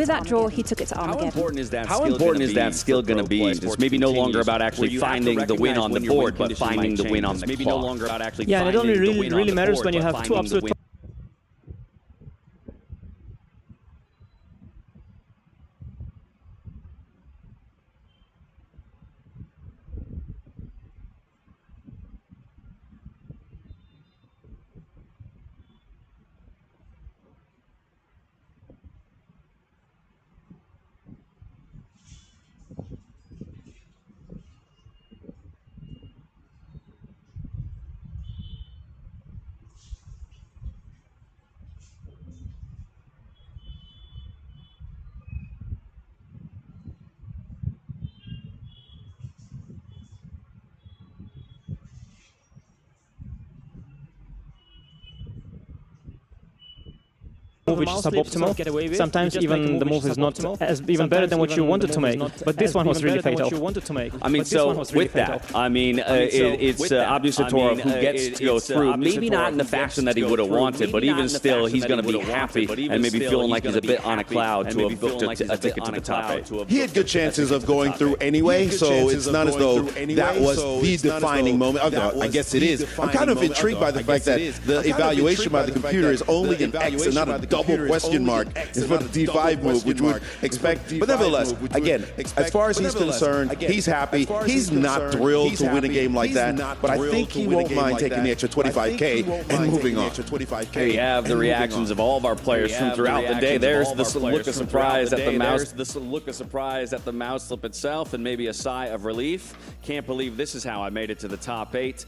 with that draw, he took it to Armageddon. How important is that skill going to be? It's maybe no longer about actually finding the win on the board, but finding the win on the clock. Yeah, and it only really matters when you have two absolute move which is suboptimal. Sometimes even the move is not even better than what you wanted to make. But this one was really fatal. I mean, so with that, I mean, it's Abdusattorov who gets to go through. Maybe not in the fashion that he would have wanted, but even still, he's going to be happy and maybe feeling like he's a bit on a cloud to have booked a ticket to the top 8. He had good chances of going through anyway, so it's not as though that was the defining moment. I guess it is. I'm kind of intrigued by the fact that the evaluation by the computer is only an X and not a double question mark for the D5 move, which would expect. But nevertheless, again, as far as he's concerned, he's happy. He's not thrilled to win a game like that, but I think he won't mind taking the extra 25K and moving on. Here you have the reactions of all of our players from throughout the day. There's the look of surprise at the mouse. This look of surprise at the mouse slip itself, and maybe a sigh of relief. Can't believe this is how I made it to the top 8.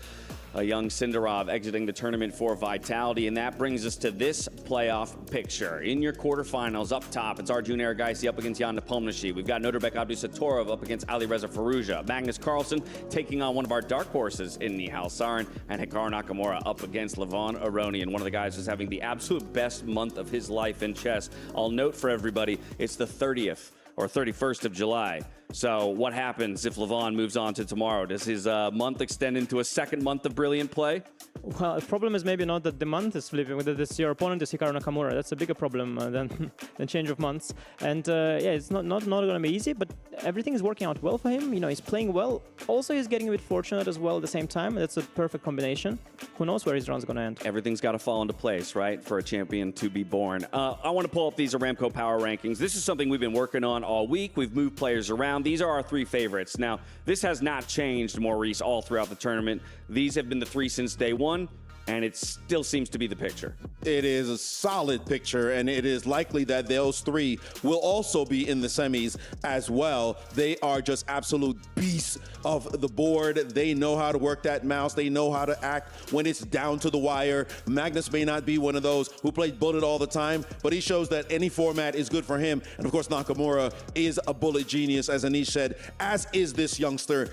A young Sindarov exiting the tournament for Vitality, and that brings us to this playoff picture. In your quarterfinals, up top, it's Arjun Erigaisi up against Jan Nepomniachtchi. We've got Nodirbek Abdusattorov up against Alireza Firouzja. Magnus Carlsen taking on one of our dark horses in Nihal Sarin, and Hikaru Nakamura up against Levon Aronian, one of the guys who's having the absolute best month of his life in chess. I'll note for everybody, it's the 30th or 31st of July. So what happens if Levon moves on to tomorrow? Does his month extend into a second month of brilliant play? Well, the problem is maybe not that the month is flipping, whether this your opponent is Hikaru Nakamura. That's a bigger problem than change of months. And yeah, it's not going to be easy, but everything is working out well for him. You know, he's playing well. Also, he's getting a bit fortunate as well at the same time. That's a perfect combination. Who knows where his run's going to end? Everything's got to fall into place, right, for a champion to be born. I want to pull up these Aramco Power Rankings. This is something we've been working on all week. We've moved players around. These are our 3 favorites. Now, this has not changed, Maurice, all throughout the tournament. These have been the 3 since day 1. And it still seems to be the picture. It is a solid picture, and it is likely that those 3 will also be in the semis as well. They are just absolute beasts of the board. They know how to work that mouse. They know how to act when it's down to the wire. Magnus may not be one of those who plays bullet all the time, but he shows that any format is good for him. And of course, Nakamura is a bullet genius, as Anish said, as is this youngster.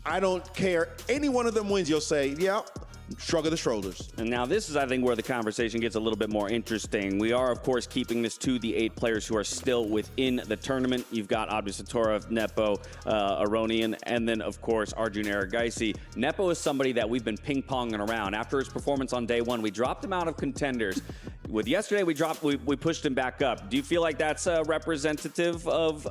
I don't care. Any one of them wins, you'll say, yeah, shrug of the shoulders. And now this is, I think, where the conversation gets a little bit more interesting. We are, of course, keeping this to the 8 players who are still within the tournament. You've got Abdusattorov, Nepo, Aronian, and then, of course, Arjun Erigaisi. Nepo is somebody that we've been ping-ponging around. After his performance on day 1, we dropped him out of contenders. With yesterday, we pushed him back up. Do you feel like that's representative of,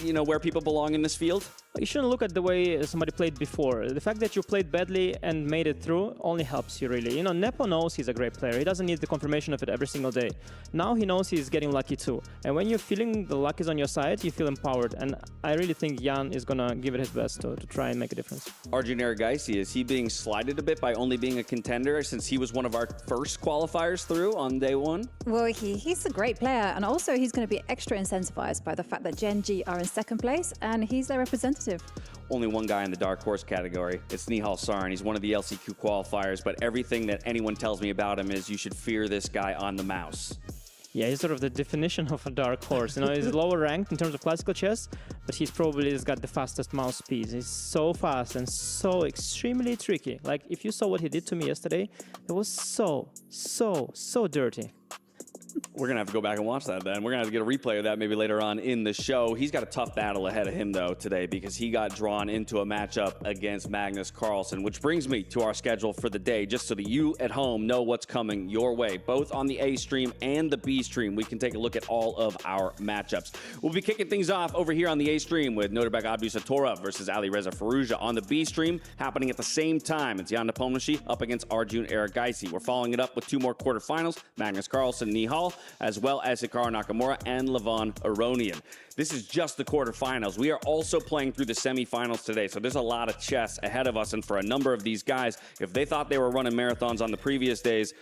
you know, where people belong in this field? You shouldn't look at the way somebody played before. The fact that you played badly and made it through only helps you, really. You know, Nepo knows he's a great player. He doesn't need the confirmation of it every single day. Now he knows he's getting lucky too. And when you're feeling the luck is on your side, you feel empowered. And I really think Jan is going to give it his best to try and make a difference. Arjun Erigaisi, is he being slighted a bit by only being a contender since he was one of our first qualifiers through on day 1? Well, he's a great player. And also he's going to be extra incentivized by the fact that Gen G are in 2nd place and he's their representative. Only one guy in the dark horse category. It's Nihal Sarin. He's one of the LCQ qualifiers, but everything that anyone tells me about him is you should fear this guy on the mouse. Yeah, he's sort of the definition of a dark horse. You know, he's lower ranked in terms of classical chess, but he's probably got the fastest mouse speed. He's so fast and so extremely tricky. Like, if you saw what he did to me yesterday, it was so dirty. We're going to have to go back and watch that then. We're going to have to get a replay of that maybe later on in the show. He's got a tough battle ahead of him, though, today because he got drawn into a matchup against Magnus Carlsen, which brings me to our schedule for the day, just so that you at home know what's coming your way. Both on the A stream and the B stream, we can take a look at all of our matchups. We'll be kicking things off over here on the A stream with Nodirbek Abdusatorov versus Alireza Firouzja. On the B stream, happening at the same time, it's Jan Nepomniachtchi up against Arjun Erigaisi. We're following it up with two more quarterfinals, Magnus Carlsen, Nihal, as well as Hikaru Nakamura and Levon Aronian. This is just the quarterfinals. We are also playing through the semifinals today, so there's a lot of chess ahead of us. And for a number of these guys, if they thought they were running marathons on the previous days,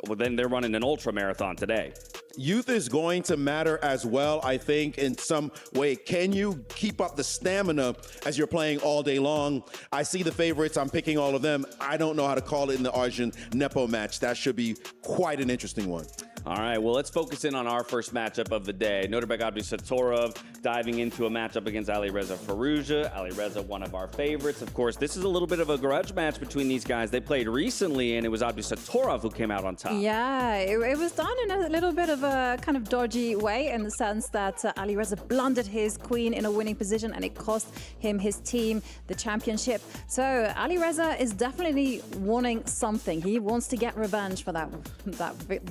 well, then they're running an ultra marathon today. Youth is going to matter as well, I think, in some way. Can you keep up the stamina as you're playing all day long? I see the favorites. I'm picking all of them. I don't know how to call it in the Arjun Nepo match. That should be quite an interesting one. All right, well, let's focus in on our first matchup of the day. Nodirbek Abdusatorov diving into a matchup against Alireza Firouzja. Alireza, one of our favorites. Of course, this is a little bit of a grudge match between these guys. They played recently, and it was Abdusatorov who came out on top. Yeah, it was done in a little bit of a kind of dodgy way, in the sense that Alireza blundered his queen in a winning position, and it cost him his team the championship. So Alireza is definitely wanting something. He wants to get revenge for that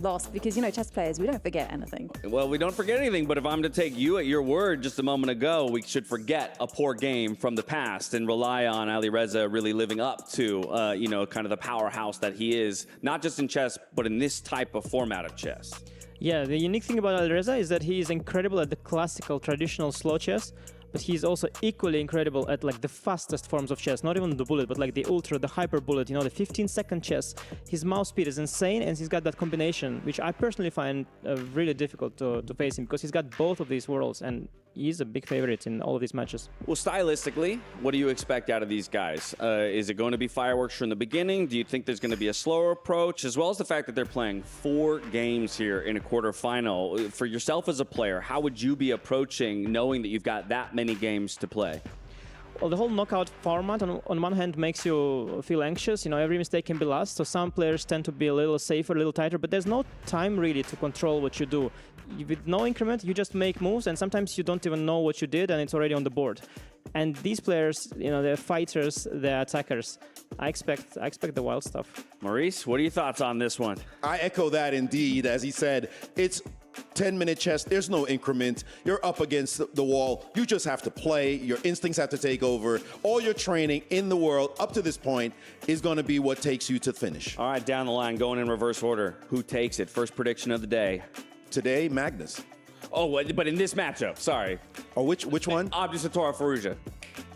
loss, because, you know, chess players, we don't forget anything. Well, we don't forget anything, but if I'm to take you at your word just a moment ago, we should forget a poor game from the past and rely on Alireza really living up to, you know, kind of the powerhouse that he is, not just in chess, but in this type of format of chess. Yeah, the unique thing about Alireza is that he is incredible at the classical, traditional slow chess, but he's also equally incredible at like the fastest forms of chess, not even the bullet, but like the ultra, the hyper bullet, you know, the 15-second chess. His mouse speed is insane, and he's got that combination, which I personally find really difficult to face him, because he's got both of these worlds, and he's a big favorite in all of these matches. Well, stylistically, what do you expect out of these guys? Is it going to be fireworks from the beginning? Do you think there's going to be a slower approach? As well as the fact that they're playing 4 games here in a quarterfinal. For yourself as a player, how would you be approaching knowing that you've got that many games to play? Well, the whole knockout format on one hand makes you feel anxious. You know, every mistake can be lost, so some players tend to be a little safer, a little tighter, but there's no time really to control what you do. With no increment, you just make moves, and sometimes you don't even know what you did, and it's already on the board. And these players, you know, they're fighters, they're attackers. I expect the wild stuff. Maurice, what are your thoughts on this one? I echo that indeed. As he said, it's 10-minute chess. There's no increment. You're up against the wall. You just have to play. Your instincts have to take over. All your training in the world up to this point is going to be what takes you to finish. All right, down the line, going in reverse order. Who takes it? First prediction of the day. Today, Magnus. Oh, but in this matchup, sorry. Oh, which one? Abdusatorov Firouzja.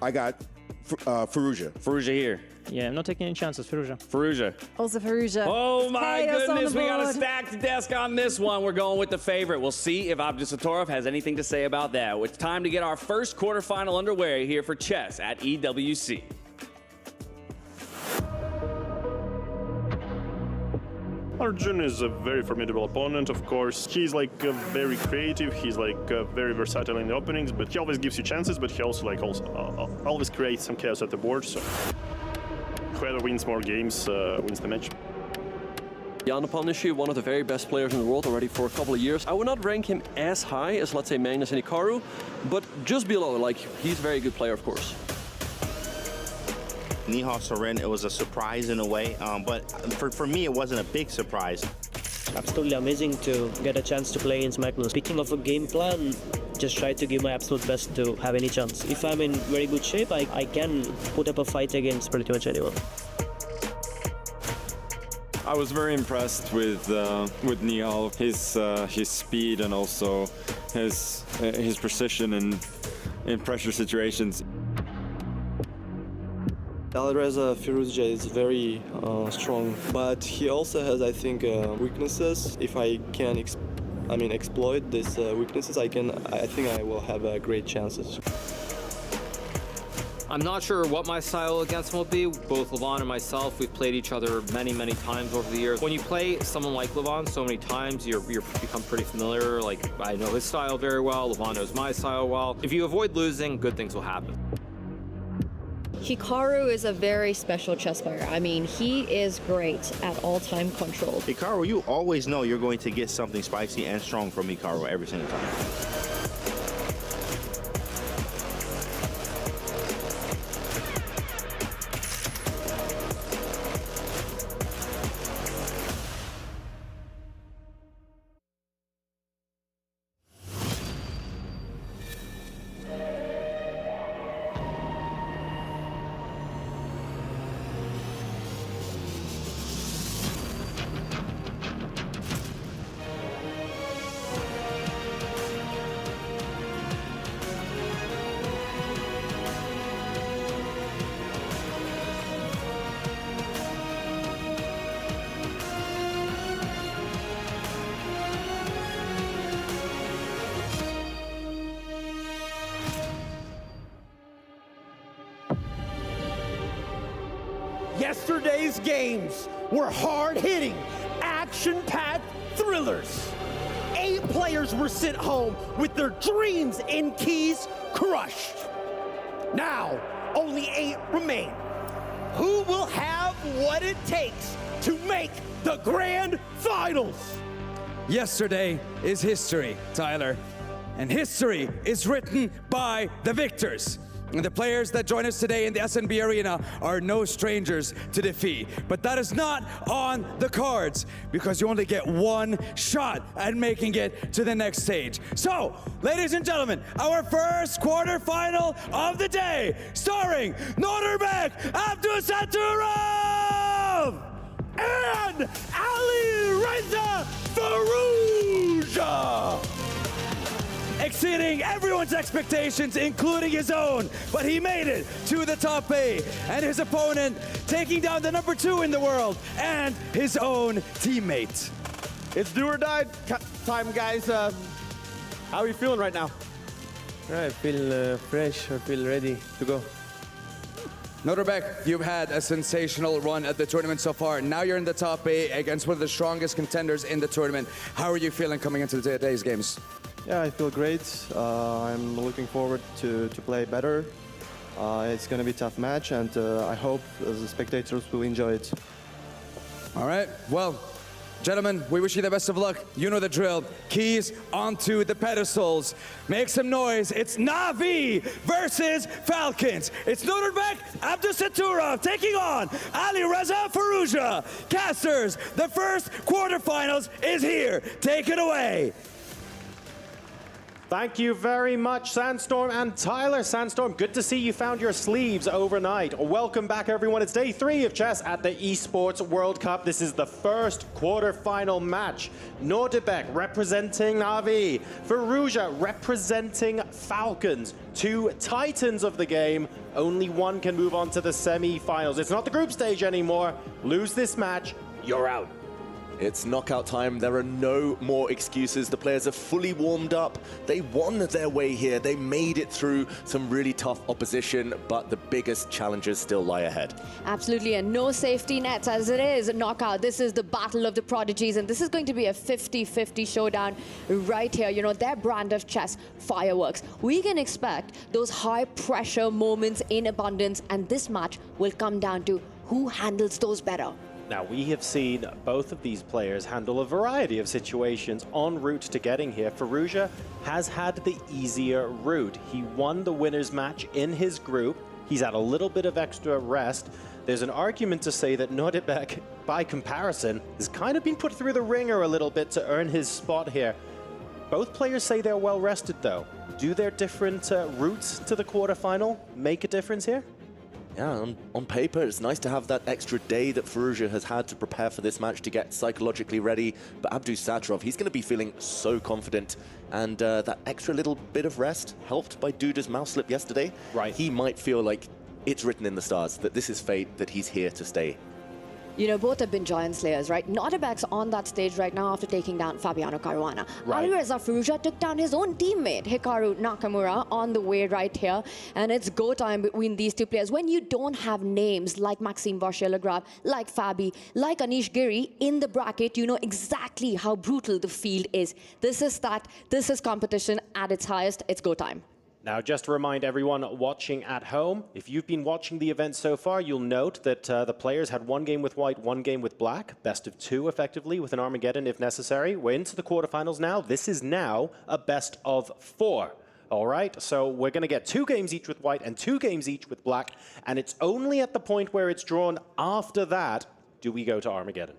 I got Firouzja. Firouzja here. Yeah, I'm not taking any chances, Firouzja. Firouzja. Also Firouzja. Oh my Chaos on goodness, the we got a board. stacked desk on this one. We're going with the favorite. We'll see if Abdusatorov has anything to say about that. It's time to get our first quarterfinal underway here for chess at EWC. Arjun is a very formidable opponent, of course. He's like very creative, he's like very versatile in the openings, but he always gives you chances, but he also always creates some chaos at the board, so whoever wins more games wins the match. Jan Nepomniachtchi, one of the very best players in the world already for a couple of years. I would not rank him as high as, let's say, Magnus and Hikaru, but just below. Like, he's a very good player, of course. Nihal Soren, it was a surprise in a way, but for me, it wasn't a big surprise. Absolutely amazing to get a chance to play against Magnus. Speaking of a game plan, just try to give my absolute best to have any chance. If I'm in very good shape, I can put up a fight against pretty much anyone. I was very impressed with Nihal, his speed and also his precision in pressure situations. Alireza Firouzja is very strong, but he also has, I think, weaknesses. If I can, exploit these weaknesses, I think I will have great chances. I'm not sure what my style against him will be. Both Levon and myself, we've played each other many, many times over the years. When you play someone like Levon so many times, you become pretty familiar. Like, I know his style very well, Levon knows my style well. If you avoid losing, good things will happen. Hikaru is a very special chess player. I mean, he is great at all-time control. Hikaru, you always know you're going to get something spicy and strong from Hikaru every single time. Yesterday's games were hard-hitting, action-packed thrillers. 8 players were sent home with their dreams and keys crushed. Now, only 8 remain. Who will have what it takes to make the grand finals? Yesterday is history, Tyler. And history is written by the victors. And the players that join us today in the SNB Arena are no strangers to defeat. But that is not on the cards, because you only get one shot at making it to the next stage. So, ladies and gentlemen, our first quarterfinal of the day, starring Nodirbek, Abdulsaturov, and Alireza Firouzja. Exceeding everyone's expectations, including his own, but he made it to the top 8, and his opponent taking down the number 2 in the world and his own teammate. It's do or die time, guys. How are you feeling right now? I feel fresh. I feel ready to go. Nodirbek, you've had a sensational run at the tournament so far. Now you're in the top 8 against one of the strongest contenders in the tournament. How are you feeling coming into today's games? Yeah, I feel great. I'm looking forward to play better. It's going to be a tough match, and I hope the spectators will enjoy it. All right. Well, gentlemen, we wish you the best of luck. You know the drill. Keys onto the pedestals. Make some noise. It's Na'Vi versus Falcons. It's Nodirbek, Abdulsaturov taking on Alireza Firouzja. Casters, the first quarterfinals is here. Take it away. Thank you very much, Sandstorm and Tyler. Sandstorm, good to see you found your sleeves overnight. Welcome back, everyone. It's day 3 of chess at the Esports World Cup. This is the first quarterfinal match. Nodirbek representing Na'Vi, Firouzja representing Falcons. 2 titans of the game. Only one can move on to the semi-finals. It's not the group stage anymore. Lose this match, you're out. It's knockout time. There are no more excuses. The players are fully warmed up. They won their way here. They made it through some really tough opposition, but the biggest challenges still lie ahead. Absolutely, and no safety nets as it is a knockout. This is the battle of the prodigies, and this is going to be a 50-50 showdown right here. You know, their brand of chess, fireworks. We can expect those high-pressure moments in abundance, and this match will come down to who handles those better. Now, we have seen both of these players handle a variety of situations en route to getting here. Firouzja has had the easier route. He won the winner's match in his group. He's had a little bit of extra rest. There's an argument to say that Nodirbek, by comparison, has kind of been put through the ringer a little bit to earn his spot here. Both players say they're well rested, though. Do their different routes to the quarterfinal make a difference here? Yeah, on paper, it's nice to have that extra day that Firouzja has had to prepare for this match to get psychologically ready. But Abdulsaturov, he's going to be feeling so confident. And that extra little bit of rest, helped by Duda's mouse slip yesterday, he might feel like it's written in the stars, that this is fate, that he's here to stay. You know, both have been giant slayers, right? Nodirbek's on that stage right now after taking down Fabiano Caruana. Alireza Firouzja took down his own teammate, Hikaru Nakamura, on the way right here. And it's go time between these two players. When you don't have names like Maxime Vachier-Lagrave, like Fabi, like Anish Giri in the bracket, you know exactly how brutal the field is. This is competition at its highest. It's go time. Now, just to remind everyone watching at home, if you've been watching the event so far, you'll note that the players had one game with white, one game with black, best of two effectively with an Armageddon if necessary. We're into the quarterfinals now. This is now a best of four. All right, so we're going to get 2 games each with white and 2 games each with black, and it's only at the point where it's drawn after that do we go to Armageddon.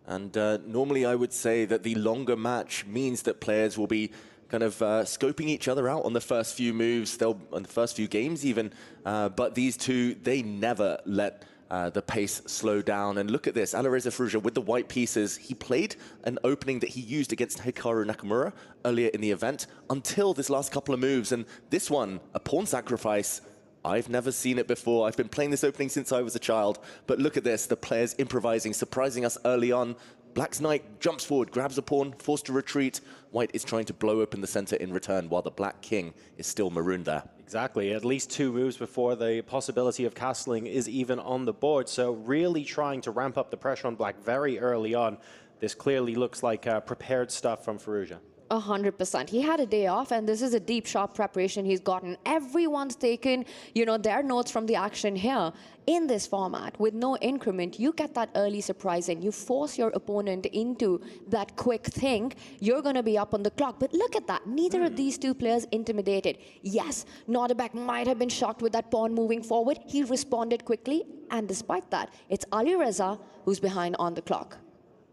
And normally I would say that the longer match means that players will be kind of scoping each other out on the first few moves, on the first few games even. But these two, they never let the pace slow down. And look at this, Alireza Firouzja with the white pieces. He played an opening that he used against Hikaru Nakamura earlier in the event until this last couple of moves. And this one, a pawn sacrifice, I've never seen it before. I've been playing this opening since I was a child. But look at this, the players improvising, surprising us early on. Black's knight jumps forward, grabs a pawn, forced to retreat. White is trying to blow open the center in return, while the black king is still marooned there. Exactly, at least 2 moves before the possibility of castling is even on the board. So really trying to ramp up the pressure on black very early on. This clearly looks like prepared stuff from Firouzja. 100%. He had a day off, and this is a deep, sharp preparation he's gotten. Everyone's taken, their notes from the action here. In this format, with no increment, you get that early surprising. You force your opponent into that quick think. You're going to be up on the clock. But look at that. Neither of these two players intimidated. Yes, Nodirbek might have been shocked with that pawn moving forward. He responded quickly. And despite that, it's Alireza who's behind on the clock.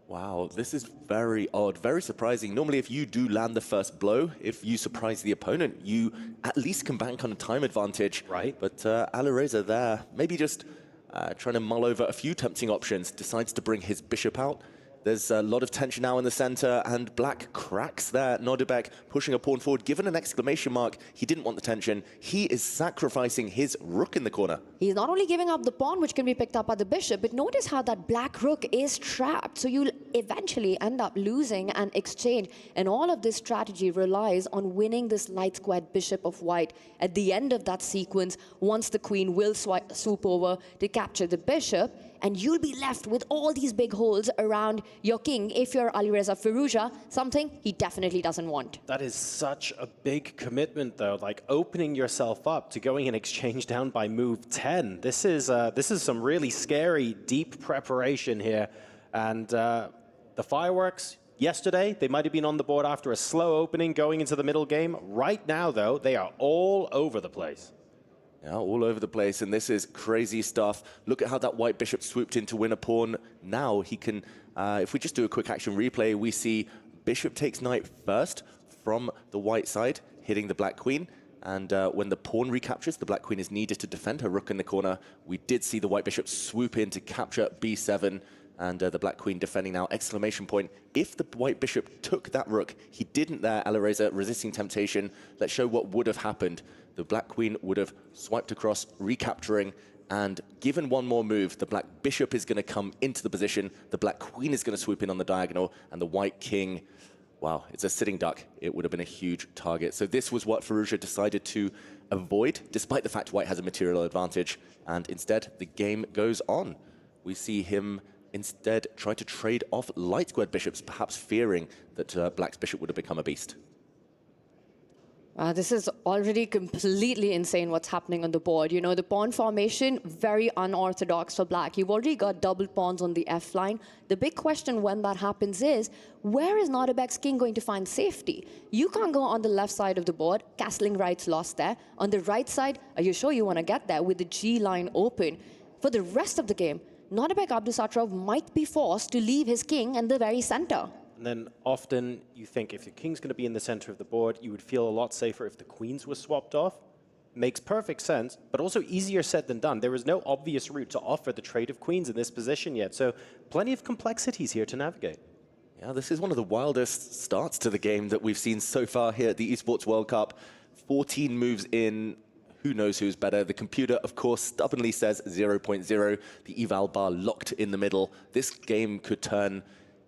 Wow, this is very odd, very surprising. Normally, if you do land the first blow, if you surprise the opponent, you at least can bank on a time advantage. Right. But Alireza there, maybe just trying to mull over a few tempting options, decides to bring his bishop out. There's a lot of tension now in the center, and black cracks there. Nodirbek pushing a pawn forward, given an exclamation mark. He didn't want the tension. He is sacrificing his rook in the corner. He's not only giving up the pawn, which can be picked up by the bishop, but notice how that black rook is trapped. So you'll eventually end up losing an exchange. And all of this strategy relies on winning this light squared bishop of white. At the end of that sequence, once the queen will swoop over to capture the bishop, and you'll be left with all these big holes around your king if you're Alireza Firouzja, something he definitely doesn't want. That is such a big commitment, though, like opening yourself up to going in exchange down by move 10. This is some really scary, deep preparation here. And the fireworks, yesterday, they might have been on the board after a slow opening going into the middle game. Right now, though, they are all over the place. Yeah, all over the place, and this is crazy stuff. Look at how that white bishop swooped in to win a pawn. Now he can, if we just do a quick action replay, we see bishop takes knight first from the white side, hitting the black queen. And when the pawn recaptures, the black queen is needed to defend her rook in the corner. We did see the white bishop swoop in to capture b7, and the black queen defending now, exclamation point. If the white bishop took that rook, he didn't there, Alireza resisting temptation. Let's show what would have happened. The black queen would have swiped across, recapturing, and given one more move, the black bishop is going to come into the position, the black queen is going to swoop in on the diagonal, and the white king, wow, it's a sitting duck. It would have been a huge target. So this was what Firouzja decided to avoid, despite the fact white has a material advantage, and instead the game goes on. We see him instead try to trade off light squared bishops, perhaps fearing that black's bishop would have become a beast. This is already completely insane what's happening on the board. The pawn formation, very unorthodox for black. You've already got double pawns on the F line. The big question when that happens is, where is Nodirbek's king going to find safety? You can't go on the left side of the board, castling rights lost there. On the right side, are you sure you want to get there with the G line open? For the rest of the game, Nodirbek Abdusattorov might be forced to leave his king in the very center. And then often you think if your king's going to be in the center of the board, you would feel a lot safer if the queens were swapped off. Makes perfect sense, but also easier said than done. There is no obvious route to offer the trade of queens in this position yet, so plenty of complexities here to navigate. Yeah, this is one of the wildest starts to the game that we've seen so far here at the Esports World Cup. 14 moves in. Who knows who's better? The computer, of course, stubbornly says 0.0. The eval bar locked in the middle. This game could turn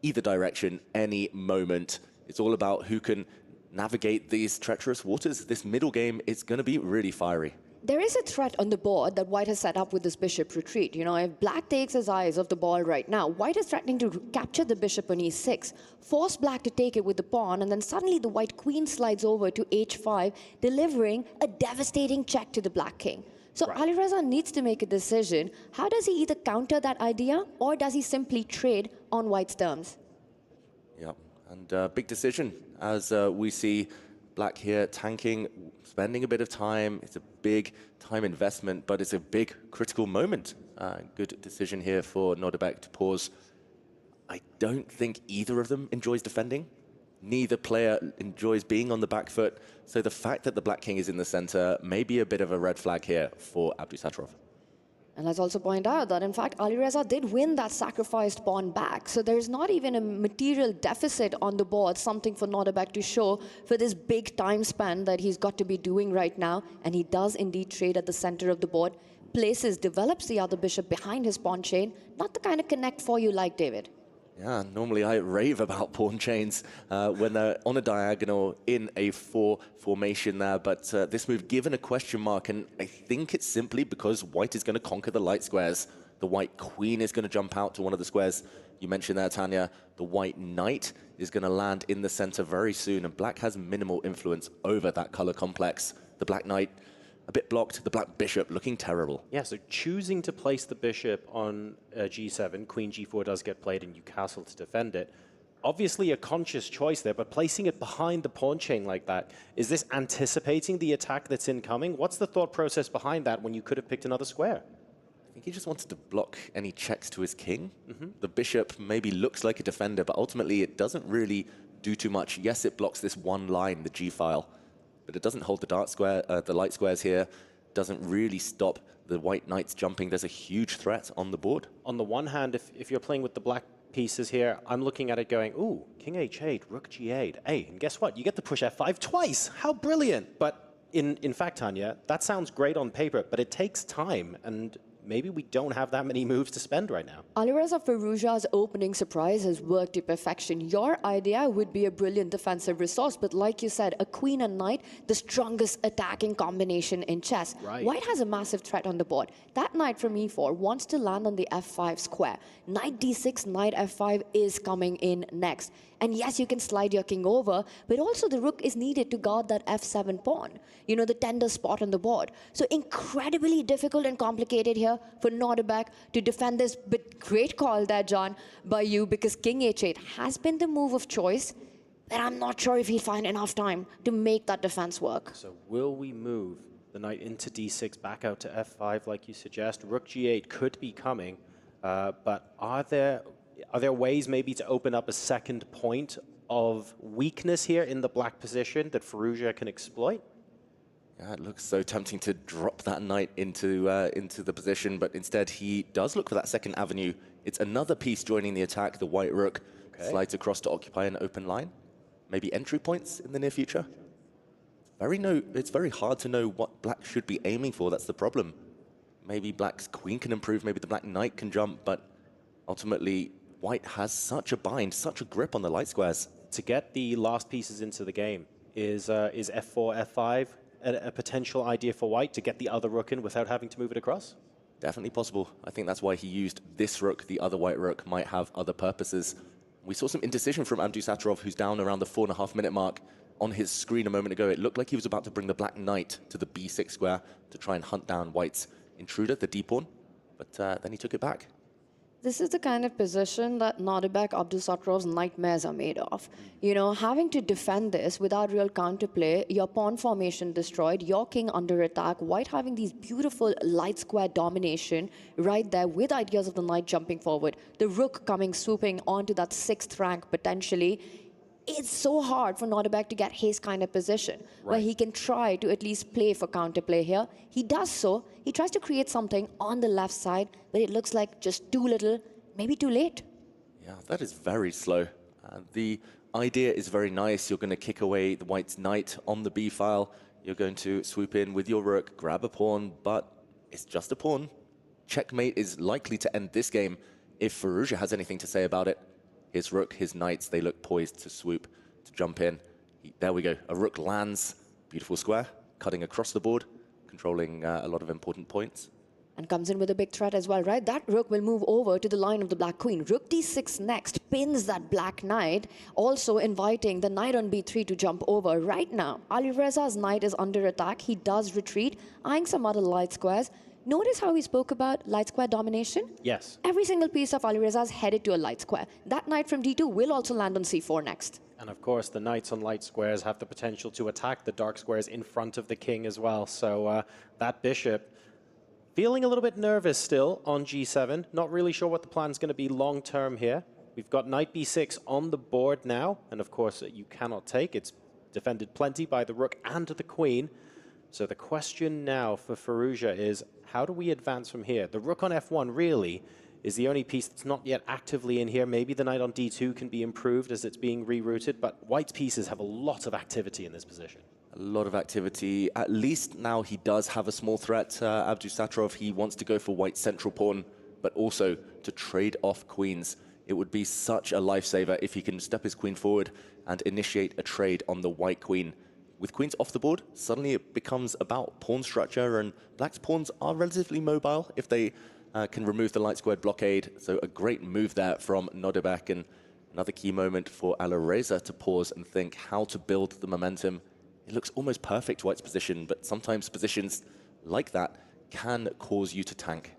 either direction any moment. It's all about who can navigate these treacherous waters. This middle game is going to be really fiery. There is a threat on the board that White has set up with this bishop retreat. You know, if Black takes his eyes off the ball right now, White is threatening to capture the bishop on e6, force Black to take it with the pawn, and then suddenly the White queen slides over to h5, delivering a devastating check to the Black king. So Alireza needs to make a decision. How does he either counter that idea, or does he simply trade on White's terms? Yeah, and big decision as we see Black here tanking, spending a bit of time. It's a big time investment, but it's a big critical moment. Good decision here for Nodirbek to pause. I don't think either of them enjoys defending. Neither player enjoys being on the back foot. So the fact that the Black king is in the center may be a bit of a red flag here for Abdusattorov. And let's also point out that, in fact, Alireza did win that sacrificed pawn back. So there's not even a material deficit on the board, something for Nodirbek to show for this big time span that he's got to be doing right now. And he does indeed trade at the center of the board, places, develops the other bishop behind his pawn chain. Not the kind of connect for you like, David. Yeah, normally I rave about pawn chains when they're on a diagonal in a 4 formation there, but this move given a question mark, and I think it's simply because White is going to conquer the light squares. The White queen is going to jump out to one of the squares. You mentioned there, Tanya, the White knight is going to land in the center very soon, and Black has minimal influence over that color complex. The Black knight a bit blocked, the Black bishop looking terrible. Yeah, so choosing to place the bishop on g7, queen g4 does get played and you castle to defend it. Obviously a conscious choice there, but placing it behind the pawn chain like that, is this anticipating the attack that's incoming? What's the thought process behind that when you could have picked another square? I think he just wanted to block any checks to his king. The bishop maybe looks like a defender, but ultimately it doesn't really do too much. Yes, it blocks this one line, the g file, but it doesn't hold the dark square, the light squares here, doesn't really stop the White knights jumping. There's a huge threat on the board. On the one hand, if you're playing with the Black pieces here, I'm looking at it going, ooh, king h8, rook g8. Hey, and guess what? You get to push f5 twice. How brilliant. But in fact, Tanya, that sounds great on paper, but it takes time, and maybe we don't have that many moves to spend right now. Alireza Firouza's opening surprise has worked to perfection. Your idea would be a brilliant defensive resource, but like you said, a queen and knight, the strongest attacking combination in chess. Right. White has a massive threat on the board. That knight from e4 wants to land on the f5 square. Knight d6, knight f5 is coming in next. And yes, you can slide your king over, but also the rook is needed to guard that f7 pawn, you know, the tender spot on the board. So incredibly difficult and complicated here for Nodirbek to defend this, but great call there, John, by you, because king h8 has been the move of choice, but I'm not sure if he'll find enough time to make that defense work. So will we move the knight into d6, back out to f5 like you suggest? Rook g8 could be coming, but are there ways maybe to open up a second point of weakness here in the Black position that Firouzja can exploit? Yeah, it looks so tempting to drop that knight into the position, but instead he does look for that second avenue. It's another piece joining the attack. The White rook slides across to occupy an open line. Maybe entry points in the near future. It's very hard to know what Black should be aiming for. That's the problem. Maybe Black's queen can improve, maybe the Black knight can jump, but ultimately White has such a bind, such a grip on the light squares. To get the last pieces into the game, is f4, f5 a potential idea for White to get the other rook in without having to move it across? Definitely possible. I think that's why he used this rook. The other White rook might have other purposes. We saw some indecision from Abdusattorov, who's down around the 4.5-minute mark. On his screen a moment ago, it looked like he was about to bring the Black knight to the b6 square to try and hunt down White's intruder, the d-pawn, but then he took it back. This is the kind of position that Nodirbek, Abdusattorov's nightmares are made of. You know, having to defend this without real counterplay, your pawn formation destroyed, your king under attack, White having these beautiful light square domination right there with ideas of the knight jumping forward, the rook coming swooping onto that 6th rank potentially. It's so hard for Nodirbek to get his kind of position where he can try to at least play for counterplay here. He does so. He tries to create something on the left side, but it looks like just too little, maybe too late. Yeah, that is very slow. The idea is very nice. You're going to kick away the White's knight on the b file. You're going to swoop in with your rook, grab a pawn, but it's just a pawn. Checkmate is likely to end this game if Firouzja has anything to say about it. His rook, his knights, they look poised to swoop, to jump in. There we go. A rook lands. Beautiful square. Cutting across the board. controlling a lot of important points. And comes in with a big threat as well, right? That rook will move over to the line of the black queen. Rook d6 next, pins that black knight, also inviting the knight on b3 to jump over. Right now, Alireza's knight is under attack. He does retreat, eyeing some other light squares. Notice how he spoke about light square domination? Yes. Every single piece of Alireza is headed to a light square. That knight from d2 will also land on c4 next. And of course, the knights on light squares have the potential to attack the dark squares in front of the king as well. So that bishop, feeling a little bit nervous still on g7. Not really sure what the plan is going to be long term here. We've got knight b6 on the board now. And of course, you cannot take. It's defended plenty by the rook and the queen. So the question now for Firouzja is, how do we advance from here? The rook on f1 really is the only piece that's not yet actively in here. Maybe the knight on d2 can be improved as it's being rerouted, but white's pieces have a lot of activity in this position. A lot of activity. At least now he does have a small threat. Abdusattorov, he wants to go for white's central pawn, but also to trade off queens. It would be such a lifesaver if he can step his queen forward and initiate a trade on the white queen. With queens off the board, suddenly it becomes about pawn structure, and black's pawns are relatively mobile if they can remove the light squared blockade. So a great move there from Nodirbek, and another key moment for Alireza to pause and think how to build the momentum. It looks almost perfect, white's position, but sometimes positions like that can cause you to tank.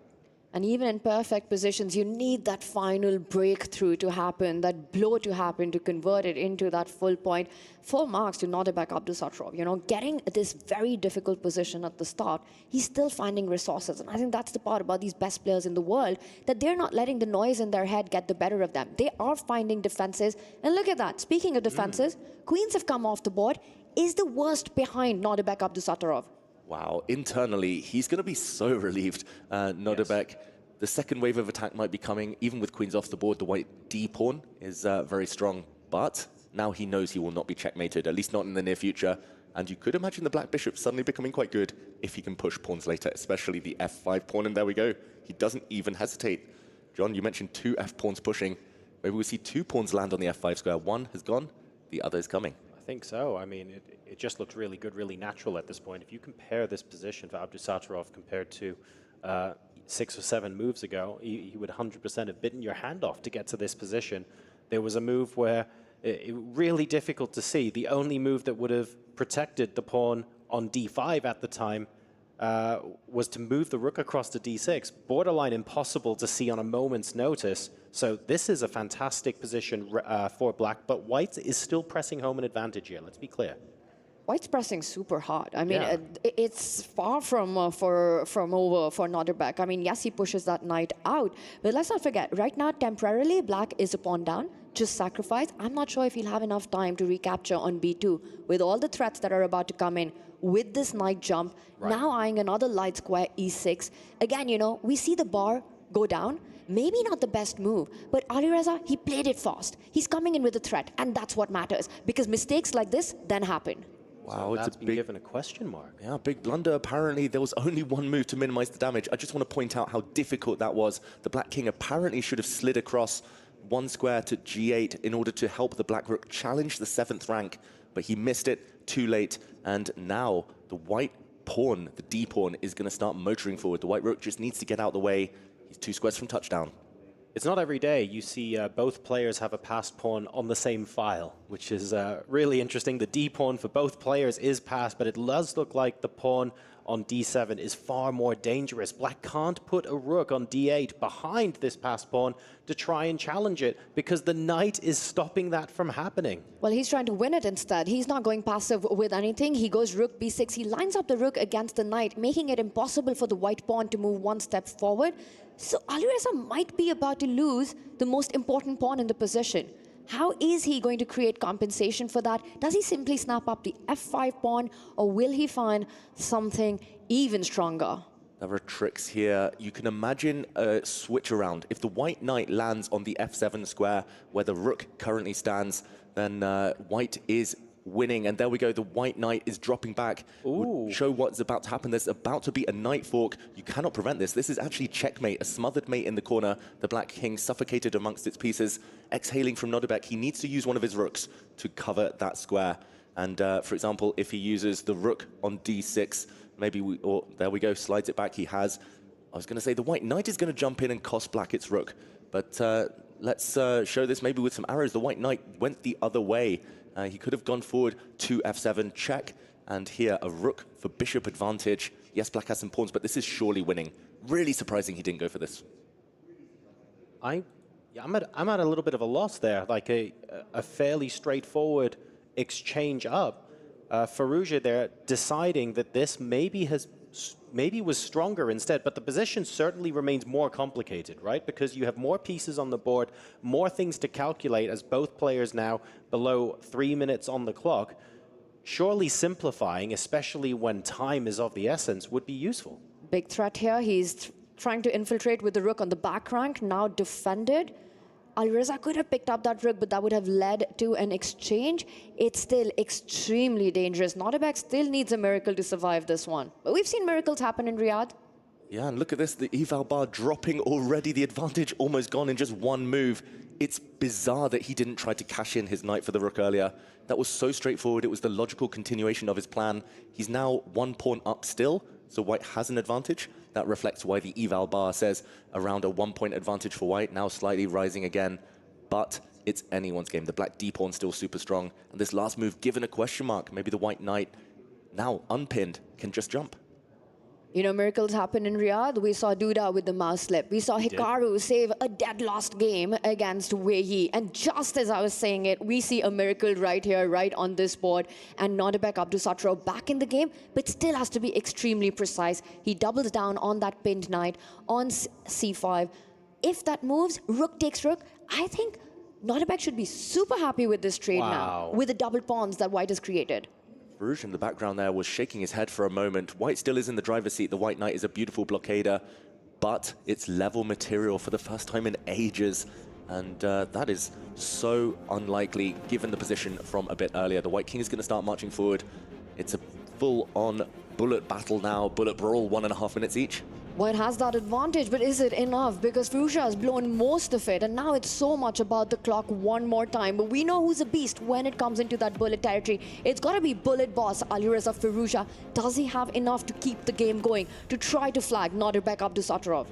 And even in perfect positions, you need that final breakthrough to happen, that blow to happen to convert it into that full point. 4 marks to Nodirbek Abdusattorov. You know, getting this very difficult position at the start, he's still finding resources. And I think that's the part about these best players in the world, that they're not letting the noise in their head get the better of them. They are finding defenses. And look at that. Speaking of defenses, queens have come off the board. Is the worst behind Nodirbek Abdusattorov? Wow, internally, he's going to be so relieved. Nodirbek, yes. The second wave of attack might be coming. Even with queens off the board, the white d-pawn is very strong. But now he knows he will not be checkmated, at least not in the near future. And you could imagine the black bishop suddenly becoming quite good if he can push pawns later, especially the f5 pawn. And there we go. He doesn't even hesitate. John, you mentioned 2 f-pawns pushing. Maybe we see 2 pawns land on the f5 square. One has gone, the other is coming. I think so. I mean, it just looks really good, really natural at this point. If you compare this position for Abdusattorov compared to 6 or 7 moves ago, he would 100% have bitten your hand off to get to this position. There was a move where it really difficult to see. The only move that would have protected the pawn on d5 at the time was to move the rook across to d6. Borderline impossible to see on a moment's notice. So this is a fantastic position for black, but white is still pressing home an advantage here. Let's be clear. White's pressing super hard. I mean, it's far from over for Nodirbek. I mean, yes, he pushes that knight out, but let's not forget, right now, temporarily, black is a pawn down, just sacrifice. I'm not sure if he'll have enough time to recapture on b2 with all the threats that are about to come in with this knight jump, now eyeing another light square, e6. Again, you know, we see the bar go down. Maybe not the best move, but Alireza, he played it fast. He's coming in with a threat, and that's what matters, because mistakes like this then happen. So Wow, that's been given a question mark. Yeah, big blunder. Apparently, there was only one move to minimize the damage. I just want to point out how difficult that was. The black king apparently should have slid across 1 square to g8 in order to help the black rook challenge the 7th rank, but he missed it too late. And now the white pawn, the d-pawn, is going to start motoring forward. The white rook just needs to get out the way. He's 2 squares from touchdown. It's not every day you see both players have a passed pawn on the same file, which is really interesting. The d-pawn for both players is passed, but it does look like the pawn on d7 is far more dangerous. Black can't put a rook on d8 behind this passed pawn to try and challenge it because the knight is stopping that from happening. Well, he's trying to win it instead. He's not going passive with anything. He goes rook b6. He lines up the rook against the knight, making it impossible for the white pawn to move 1 step forward. So Alireza might be about to lose the most important pawn in the position. How is he going to create compensation for that? Does he simply snap up the f5 pawn, or will he find something even stronger? There are tricks here. You can imagine a switch around. If the white knight lands on the f7 square where the rook currently stands, then white is winning. And there we go. The white knight is dropping back. Would show what's about to happen. There's about to be a knight fork. You cannot prevent this. This is actually checkmate, a smothered mate in the corner. The black king suffocated amongst its pieces. Exhaling from Nodirbek, he needs to use one of his rooks to cover that square. And for example, if he uses the rook on d6, Maybe there we go, slides it back. He has. I was going to say the white knight is going to jump in and cost black its rook. But let's show this maybe with some arrows. The white knight went the other way. He could have gone forward to f7, check. And here, a rook for bishop advantage. Yes, black has some pawns, but this is surely winning. Really surprising he didn't go for this. I'm at a little bit of a loss there, like a fairly straightforward exchange up. Firouzja there deciding that this maybe was stronger instead, but the position certainly remains more complicated, right? Because you have more pieces on the board, more things to calculate as both players now below 3 minutes on the clock. Surely simplifying, especially when time is of the essence, would be useful. Big threat here. He's trying to infiltrate with the rook on the back rank, now defended. Alireza could have picked up that rook, but that would have led to an exchange. It's still extremely dangerous. Nodirbek still needs a miracle to survive this one. But we've seen miracles happen in Riyadh. Yeah, and look at this, the eval bar dropping already, the advantage almost gone in just one move. It's bizarre that he didn't try to cash in his knight for the rook earlier. That was so straightforward, it was the logical continuation of his plan. He's now 1 pawn up still, so white has an advantage. That reflects why the eval bar says around a 1 point advantage for white, now slightly rising again. But it's anyone's game. The black d-pawn still super strong. And this last move, given a question mark, maybe the white knight, now unpinned, can just jump. You know, miracles happen in Riyadh. We saw Duda with the mouse slip. We saw Hikaru save a dead lost game against Wei Yi. And just as I was saying it, we see a miracle right here, right on this board. And Nodirbek Abdusatro back in the game, but still has to be extremely precise. He doubles down on that pinned knight on c5. If that moves, rook takes rook, I think Nodirbek should be super happy with this trade now, with the double pawns that white has created. Firouzja in the background there was shaking his head for a moment. White still is in the driver's seat. The white knight is a beautiful blockader, but it's level material for the first time in ages. And that is so unlikely given the position from a bit earlier. The white king is going to start marching forward. It's a full-on bullet battle now. Bullet brawl, 1.5 minutes each. White has that advantage, but is it enough? Because Firouzja has blown most of it, and now it's so much about the clock one more time. But we know who's a beast when it comes into that bullet territory. It's got to be bullet boss Alireza Firouzja. Does he have enough to keep the game going, to try to flag Nodirbek Abdusattorov?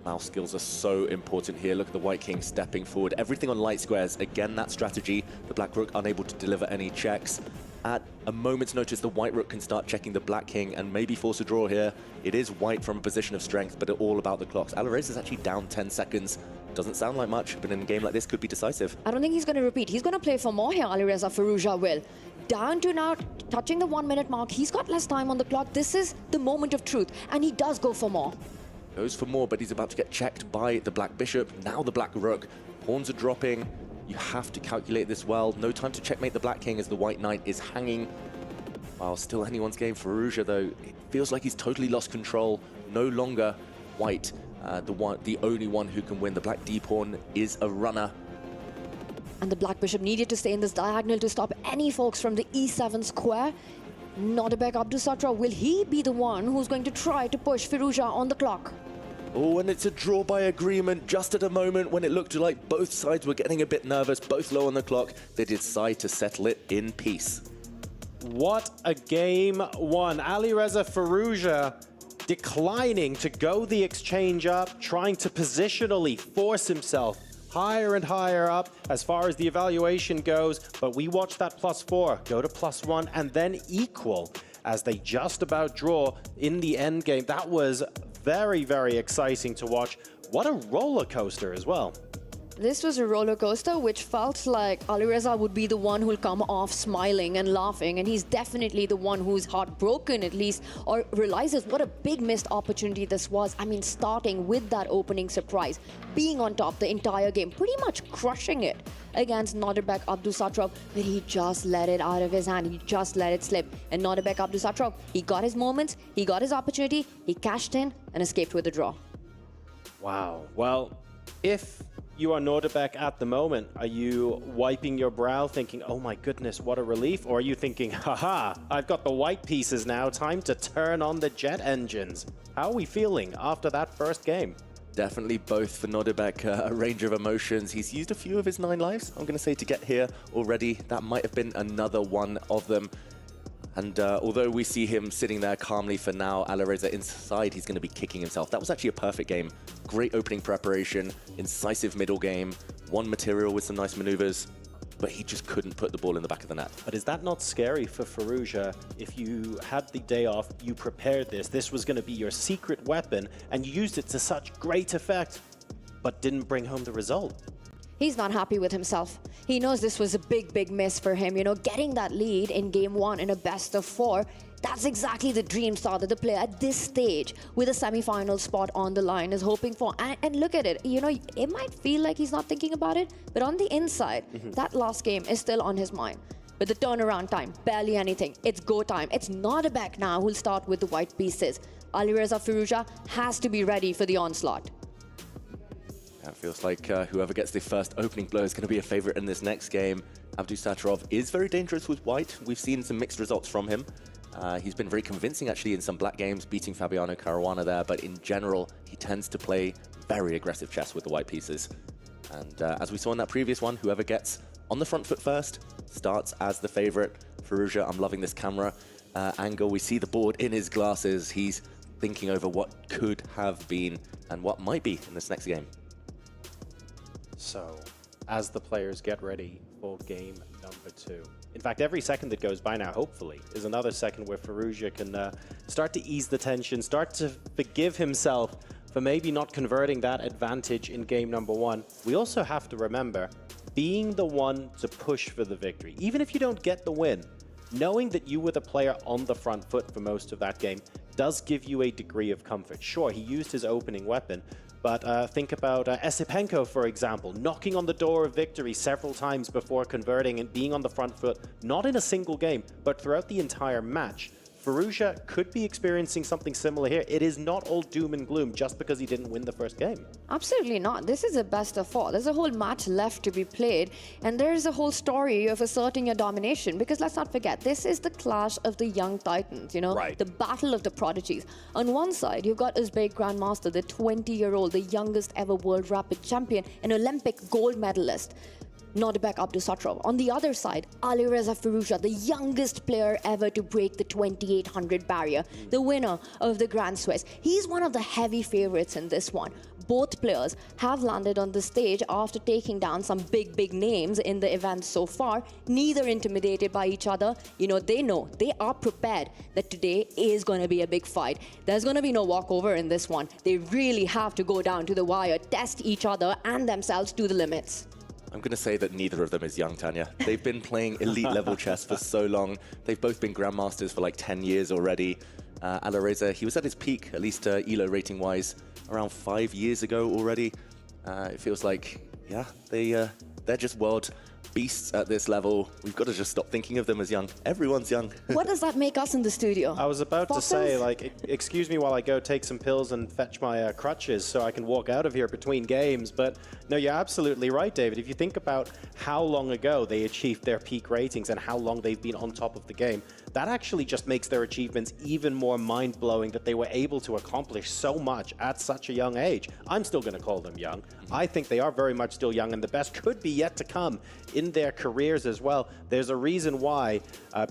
Mouse skills are so important here. Look at the white king stepping forward. Everything on light squares. Again, that strategy. The black rook unable to deliver any checks. At a moment's notice, the white rook can start checking the black king and maybe force a draw here. It is white from a position of strength, but it's all about the clocks. Alireza is actually down 10 seconds. Doesn't sound like much, but in a game like this could be decisive. I don't think he's going to repeat. He's going to play for more here, Alireza Firouzja will. Down to now, touching the 1 minute mark. He's got less time on the clock. This is the moment of truth, and he does go for more. Goes for more, but he's about to get checked by the black bishop. Now the black rook. Pawns are dropping. You have to calculate this well. No time to checkmate the black king as the white knight is hanging. While still anyone's game. Firouzja, though, it feels like he's totally lost control. No longer white, the only one who can win. The black d-pawn is a runner. And the black bishop needed to stay in this diagonal to stop any folks from the e7 square. Nodirbek Abdusattorov, will he be the one who's going to try to push Firouzja on the clock? Oh, and it's a draw by agreement just at a moment when it looked like both sides were getting a bit nervous, both low on the clock. They decide to settle it in peace. What a game one. Alireza Firouzja declining to go the exchange up, trying to positionally force himself higher and higher up as far as the evaluation goes. But we watch that +4 go to +1 and then equal as they just about draw in the end game. That was very, very exciting to watch. What a roller coaster as well. This was a roller coaster, which felt like Alireza would be the one who'll come off smiling and laughing, and he's definitely the one who's heartbroken at least, or realizes what a big missed opportunity this was. I mean, starting with that opening surprise, being on top the entire game, pretty much crushing it against Nodirbek Abdusattorov, but he just let it out of his hand. He just let it slip. And Nodirbek Abdusattorov, he got his moments, he got his opportunity, he cashed in and escaped with a draw. Wow. Well, if you are Nodirbek at the moment, are you wiping your brow thinking, oh my goodness, what a relief? Or are you thinking, haha, I've got the white pieces now, time to turn on the jet engines? How are we feeling after that first game? Definitely both for Nodirbek, a range of emotions. He's used a few of his 9 lives, I'm going to say, to get here already. That might have been another one of them. And although we see him sitting there calmly for now, Alireza inside, he's going to be kicking himself. That was actually a perfect game. Great opening preparation, incisive middle game, one material with some nice maneuvers, but he just couldn't put the ball in the back of the net. But is that not scary for Firouzja? If you had the day off, you prepared this was going to be your secret weapon, and you used it to such great effect, but didn't bring home the result. He's not happy with himself. He knows this was a big, big miss for him. You know, getting that lead in game 1 in a best of 4, that's exactly the dream start that the player at this stage with a semi-final spot on the line is hoping for. And look at it, you know, it might feel like he's not thinking about it, but on the inside, that last game is still on his mind. But the turnaround time, barely anything. It's go time. It's Nodirbek now who'll start with the white pieces. Alireza Firouzja has to be ready for the onslaught. It feels like whoever gets the first opening blow is going to be a favorite in this next game. Abdou Satrov is very dangerous with white. We've seen some mixed results from him. He's been very convincing actually in some black games, beating Fabiano Caruana there, but in general, he tends to play very aggressive chess with the white pieces. And as we saw in that previous one, whoever gets on the front foot first starts as the favorite. Firouzja, I'm loving this camera angle. We see the board in his glasses. He's thinking over what could have been and what might be in this next game. So, as the players get ready for game number 2. In fact, every second that goes by now, hopefully, is another second where Firouzja can start to ease the tension, start to forgive himself for maybe not converting that advantage in game number 1. We also have to remember, being the one to push for the victory, even if you don't get the win, knowing that you were the player on the front foot for most of that game does give you a degree of comfort. Sure, he used his opening weapon, but think about Esipenko, for example, knocking on the door of victory several times before converting and being on the front foot, not in a single game, but throughout the entire match. Firouzja could be experiencing something similar here. It is not all doom and gloom just because he didn't win the first game. Absolutely not. This is a best of 4. There's a whole match left to be played, and there's a whole story of asserting your domination, because let's not forget, this is the clash of the young titans, you know, the battle of the prodigies. On one side, you've got Uzbek Grandmaster, the 20-year-old, the youngest ever world rapid champion, an Olympic gold medalist, Nodirbek Abdou Satrov. On the other side, Alireza Firouzja, the youngest player ever to break the 2800 barrier, the winner of the Grand Swiss. He's one of the heavy favorites in this one. Both players have landed on the stage after taking down some big names in the event so far. Neither intimidated by each other. You know, they are prepared that today is going to be a big fight. There's going to be no walkover in this one. They really have to go down to the wire, test each other and themselves to the limits. I'm going to say that neither of them is young, Tanya. They've been playing elite level chess for so long. They've both been grandmasters for like 10 years already. Alireza, he was at his peak, at least ELO rating wise, around 5 years ago already. It feels like, yeah, they're just world beasts at this level. We've got to just stop thinking of them as young. Everyone's young. What does that make us in the studio? I was about to say, like, excuse me while I go take some pills and fetch my crutches so I can walk out of here between games. But no, you're absolutely right, David. If you think about how long ago they achieved their peak ratings and how long they've been on top of the game, that actually just makes their achievements even more mind-blowing, that they were able to accomplish so much at such a young age. I'm still going to call them young. I think they are very much still young, and the best could be yet to come in their careers as well. There's a reason why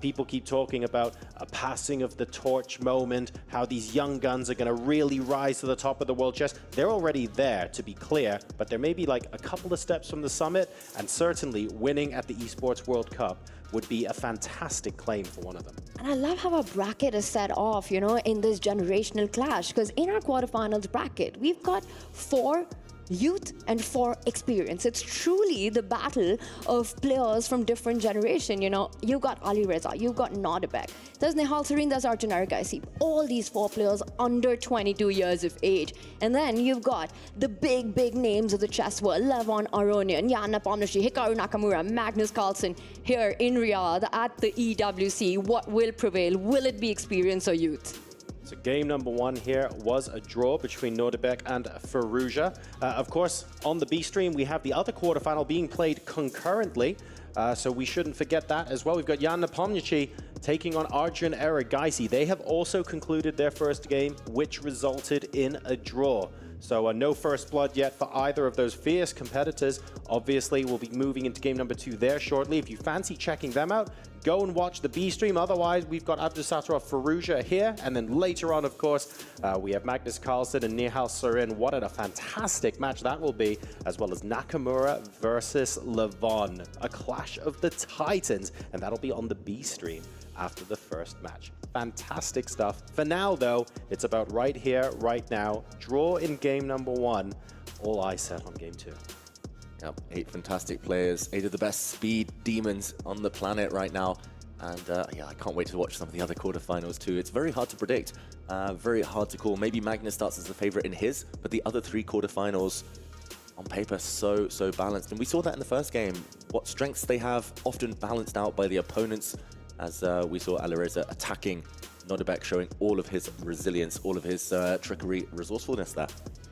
people keep talking about a passing of the torch moment, how these young guns are going to really rise to the top of the world chess. They're already there, to be clear, but there may be like a couple of steps from the summit, and certainly winning at the Esports World Cup would be a fantastic claim for one of them. And I love how our bracket is set off, you know, in this generational clash, because in our quarterfinals bracket, we've got 4 youth and 4 experience. It's truly the battle of players from different generation. You know, you've got Alireza, you've got Nodirbek, there's Nihal, there's our generic IC. All these 4 players under 22 years of age. And then you've got the big names of the chess world, Levon Aronian, Jan Nepomniachtchi, Hikaru Nakamura, Magnus Carlsen, here in Riyadh at the EWC. What will prevail? Will it be experience or youth? So game number 1 here was a draw between Nodirbek and Firouzja. Of course, on the B stream, we have the other quarterfinal being played concurrently. So we shouldn't forget that as well. We've got Jan Nepomniachtchi taking on Arjun Erigaisi. They have also concluded their first game, which resulted in a draw. So no first blood yet for either of those fierce competitors. Obviously, we'll be moving into game number 2 there shortly. If you fancy checking them out, go and watch the B stream. Otherwise, we've got Abdusattorov Firouzja here. And then later on, of course, we have Magnus Carlsen and Nihal Surin. What a fantastic match that will be, as well as Nakamura versus Levon. A clash of the titans. And that'll be on the B stream after the first match. Fantastic stuff. For now, though, it's about right here, right now. Draw in game number 1. All eyes set on game 2. Yep, 8 fantastic players, 8 of the best speed demons on the planet right now. And yeah, I can't wait to watch some of the other quarterfinals too. It's very hard to predict, very hard to call. Maybe Magnus starts as the favorite in his, but the other 3 quarterfinals on paper so balanced. And we saw that in the first game. What strengths they have, often balanced out by the opponents, as we saw Alireza attacking Nodirbek, showing all of his resilience, all of his trickery, resourcefulness there.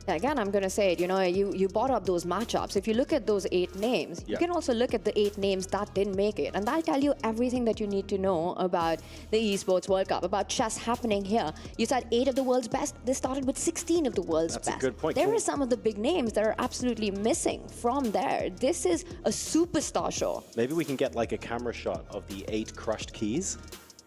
Again, I'm going to say it, you know, you brought up those matchups. If you look at those 8 names, you can also look at the 8 names that didn't make it. And that'll tell you everything that you need to know about the Esports World Cup, about chess happening here. You said 8 of the world's best. They started with 16 of the world's best. That's a good point. There are some of the big names that are absolutely missing from there. This is a superstar show. Maybe we can get like a camera shot of the 8 crushed keys.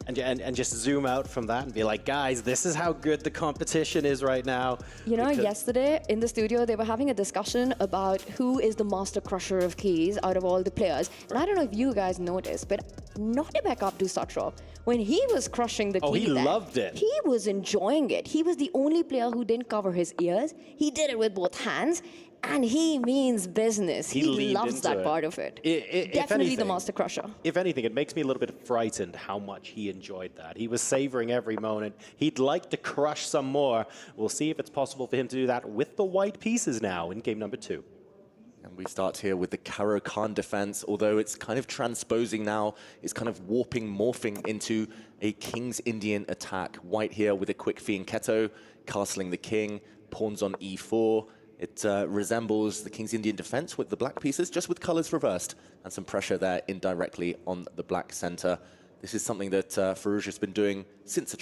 And just zoom out from that and be like, guys, this is how good the competition is right now. You know, yesterday in the studio, they were having a discussion about who is the master crusher of keys out of all the players. And I don't know if you guys noticed, but Nodirbek Abdusattorov, when he was crushing the key, he loved it. He was enjoying it. He was the only player who didn't cover his ears. He did it with both hands. And he means business. He loves that part of it. Definitely anything, the master crusher. If anything, it makes me a little bit frightened how much he enjoyed that. He was savoring every moment. He'd like to crush some more. We'll see if it's possible for him to do that with the white pieces now in game number 2. And we start here with the Karo Khan defense, although it's kind of transposing now. It's kind of morphing into a King's Indian attack. White here with a quick fianchetto, castling the king, pawns on e4. It resembles the King's Indian defense with the black pieces, just with colors reversed, and some pressure there indirectly on the black center. This is something that Firouzja's been doing since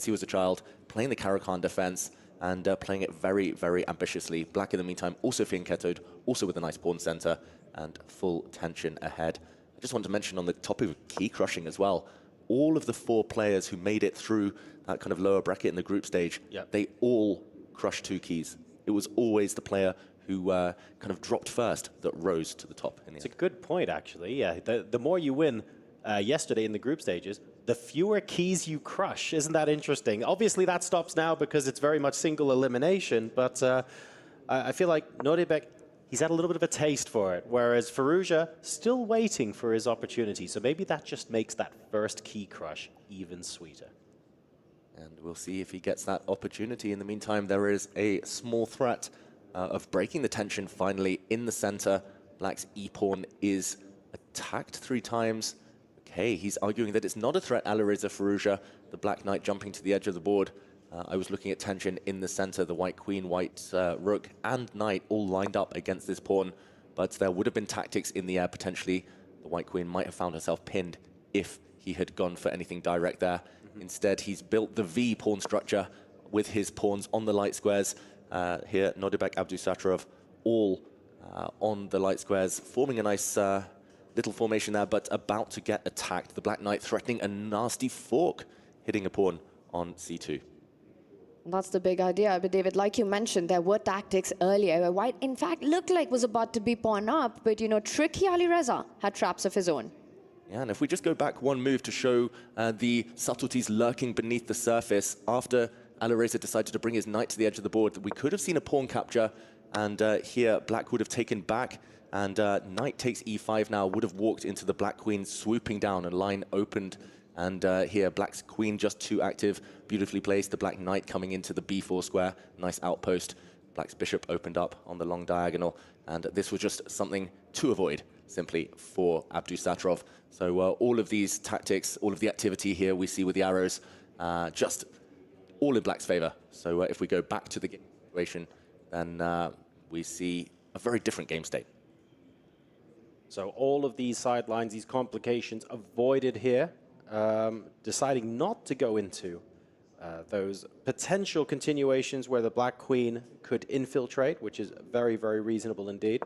he was a child, playing the Karo Khan defense and playing it very, very ambitiously. Black in the meantime also fianchettoed, also with a nice pawn center and full tension ahead. I just want to mention on the topic of key crushing as well, all of the 4 players who made it through that kind of lower bracket in the group stage, they all crushed 2 keys. It was always the player who kind of dropped first that rose to the top. It's a good point, actually. Yeah, the more you win yesterday in the group stages, the fewer keys you crush. Isn't that interesting? Obviously, that stops now because it's very much single elimination. But I feel like Nodirbek, he's had a little bit of a taste for it, whereas Firouzja still waiting for his opportunity. So maybe that just makes that first key crush even sweeter. And we'll see if he gets that opportunity. In the meantime, there is a small threat of breaking the tension finally in the center. Black's e-pawn is attacked 3 times. Okay, he's arguing that it's not a threat, Alireza Firouzja. The black knight jumping to the edge of the board. I was looking at tension in the center. The white queen, white rook, and knight all lined up against this pawn. But there would have been tactics in the air, potentially. The white queen might have found herself pinned if he had gone for anything direct there. Instead, he's built the V pawn structure with his pawns on the light squares. Here, Nodirbek Abdusattorov all on the light squares, forming a nice little formation there, but about to get attacked. The black knight threatening a nasty fork, hitting a pawn on c2. That's the big idea. But David, like you mentioned, there were tactics earlier where white, in fact, looked like was about to be pawn up. But, you know, tricky Alireza had traps of his own. Yeah, and if we just go back one move to show the subtleties lurking beneath the surface, after Alireza decided to bring his knight to the edge of the board, we could have seen a pawn capture, and here black would have taken back, and knight takes e5 now, would have walked into the black queen, swooping down, a line opened, and here black's queen just too active, beautifully placed, the black knight coming into the b4 square, nice outpost, black's bishop opened up on the long diagonal, and this was just something to avoid, simply for Abdusattorov. So all of these tactics, all of the activity here we see with the arrows, just all in black's favor. So if we go back to the game situation, then we see a very different game state. So all of these sidelines, these complications avoided here, deciding not to go into those potential continuations where the black queen could infiltrate, which is very, very reasonable indeed.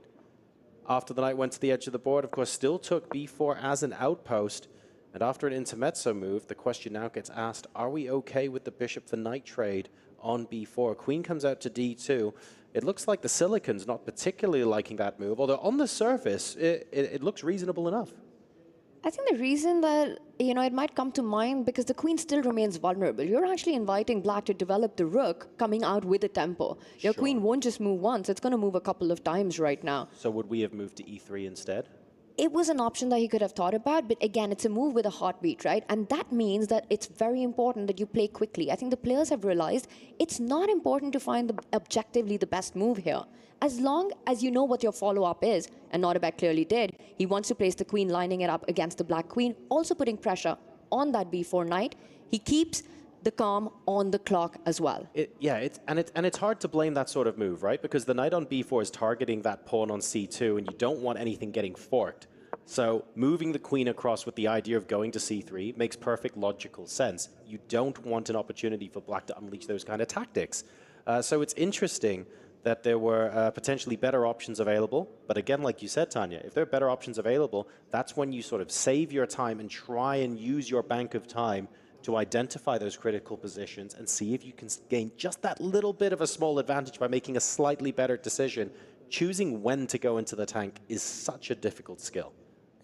After the knight went to the edge of the board, of course, still took b4 as an outpost. And after an intermezzo move, the question now gets asked, are we okay with the bishop for knight trade on b4? Queen comes out to d2. It looks like the Silicon's not particularly liking that move, although on the surface, it looks reasonable enough. I think the reason that, you know, it might come to mind because the queen still remains vulnerable. You're actually inviting black to develop the rook coming out with a tempo. Your queen won't just move once, it's going to move a couple of times right now. So would we have moved to e3 instead? It was an option that he could have thought about, but again, it's a move with a heartbeat, right? And that means that it's very important that you play quickly. I think the players have realized it's not important to find objectively the best move here. As long as you know what your follow-up is, and Nodirbek clearly did, he wants to place the queen lining it up against the black queen, also putting pressure on that b4 knight. He keeps the calm on the clock as well. It's hard to blame that sort of move, right? Because the knight on b4 is targeting that pawn on c2, and you don't want anything getting forked. So moving the queen across with the idea of going to c3 makes perfect logical sense. You don't want an opportunity for black to unleash those kind of tactics. So it's interesting that there were potentially better options available. But again, like you said, Tanya, if there are better options available, that's when you sort of save your time and try and use your bank of time to identify those critical positions and see if you can gain just that little bit of a small advantage by making a slightly better decision. Choosing when to go into the tank is such a difficult skill.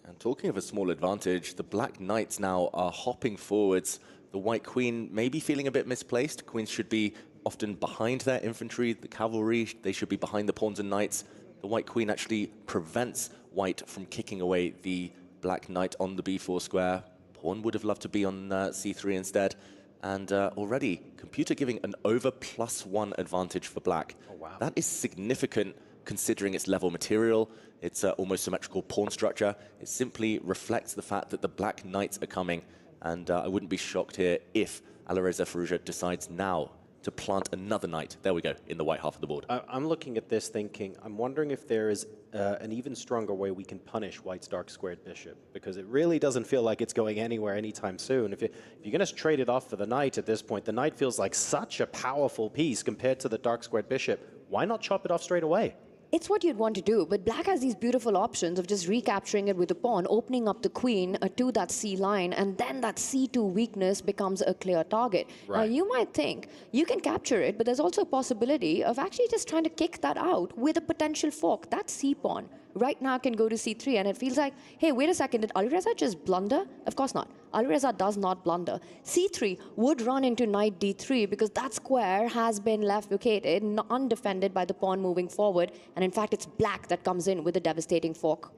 And talking of a small advantage, the black knights now are hopping forwards. The white queen may be feeling a bit misplaced. Queens should be often behind their infantry, the cavalry, they should be behind the pawns and knights. The white queen actually prevents white from kicking away the black knight on the b4 square. Pawn would have loved to be on c3 instead. And already, computer giving an over +1 advantage for black. Oh, wow. That is significant considering its level material, its almost symmetrical pawn structure. It simply reflects the fact that the black knights are coming. And I wouldn't be shocked here if Alireza Firouzja decides now to plant another knight. There we go, in the white half of the board. I'm looking at this thinking, I'm wondering if there is an even stronger way we can punish white's dark squared bishop, because it really doesn't feel like it's going anywhere anytime soon. If you're going to trade it off for the knight at this point, the knight feels like such a powerful piece compared to the dark squared bishop. Why not chop it off straight away? It's what you'd want to do, but black has these beautiful options of just recapturing it with a pawn, opening up the queen to that c line, and then that c2 weakness becomes a clear target. Right. Now, you might think you can capture it, but there's also a possibility of actually just trying to kick that out with a potential fork. That c pawn right now can go to c3, and it feels like, hey, wait a second, did Alireza just blunder? Of course not. Alireza does not blunder. c3 would run into knight d3 because that square has been left vacated, undefended by the pawn moving forward, and in fact, it's black that comes in with a devastating fork.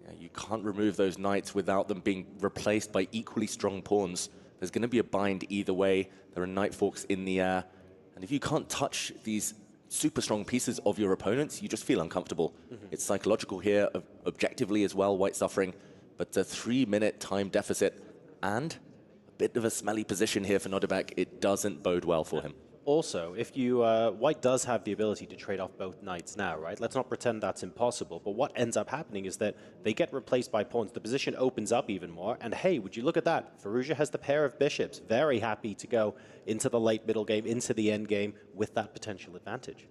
Yeah, you can't remove those knights without them being replaced by equally strong pawns. There's going to be a bind either way. There are knight forks in the air, and if you can't touch these super strong pieces of your opponents, you just feel uncomfortable. It's psychological here, objectively as well, white suffering, but a 3-minute time deficit and a bit of a smelly position here for Nodirbek. It doesn't bode well for him. Also, if you, white does have the ability to trade off both knights now, right? Let's not pretend that's impossible, but what ends up happening is that they get replaced by pawns. The position opens up even more, and hey, would you look at that? Firouzja has the pair of bishops, very happy to go into the late middle game, into the end game with that potential advantage.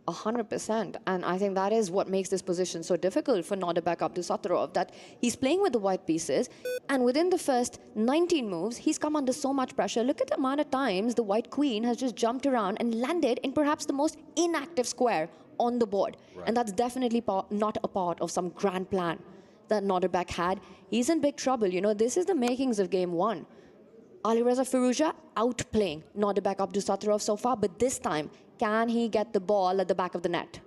100%. And I think that is what makes this position so difficult for Nodirbek Abdusattorov, that he's playing with the white pieces, and within the first 19 moves, he's come under so much pressure. Look at the amount of times the white queen has just jumped around and landed in perhaps the most inactive square on the board. Right. And that's definitely not a part of some grand plan that Nodirbek had. He's in big trouble. You know, this is the makings of game one. Alireza Firouzja outplaying Nodirbek Abdusattorov so far, but this time, can he get the ball at the back of the net?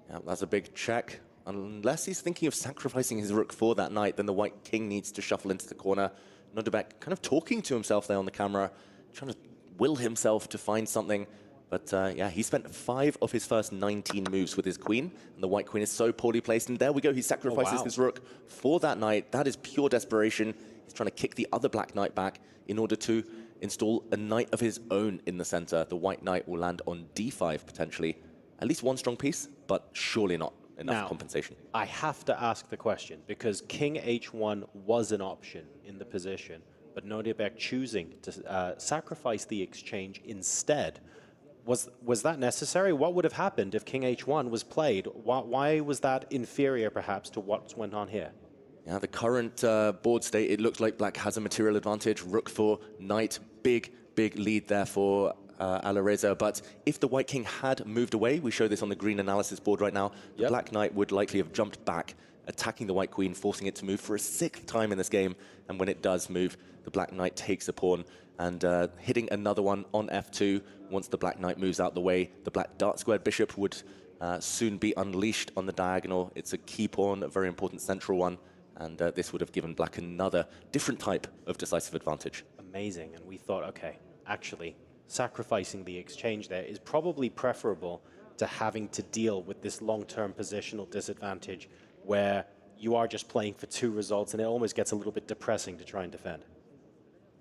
Yeah, that's a big check. Unless he's thinking of sacrificing his rook for that knight, then the white king needs to shuffle into the corner. Nodirbek kind of talking to himself there on the camera, trying to will himself to find something. But yeah, he spent 5 of his first 19 moves with his queen, and the white queen is so poorly placed. And there we go, he sacrifices his rook for that knight. That is pure desperation. He's trying to kick the other black knight back in order to install a knight of his own in the center. The white knight will land on d5 potentially. At least one strong piece, but surely not enough compensation. I have to ask the question, because king h1 was an option in the position. but Nodirbek choosing to sacrifice the exchange instead. Was that necessary? What would have happened if King H1 was played? Why was that inferior, perhaps, to what went on here? Yeah, the current board state, it looks like black has a material advantage. Rook for knight, big lead there for Alireza. But if the white king had moved away, we show this on the green analysis board right now, the black knight would likely have jumped back, attacking the white queen, forcing it to move for a 6th time in this game. And when it does move, the black knight takes a pawn and hitting another one on f2. Once the black knight moves out the way, the black dark-squared bishop would soon be unleashed on the diagonal. It's a key pawn, a very important central one. And this would have given black another different type of decisive advantage. Amazing. And we thought, okay, actually, sacrificing the exchange there is probably preferable to having to deal with this long-term positional disadvantage where you are just playing for 2 results and it almost gets a little bit depressing to try and defend.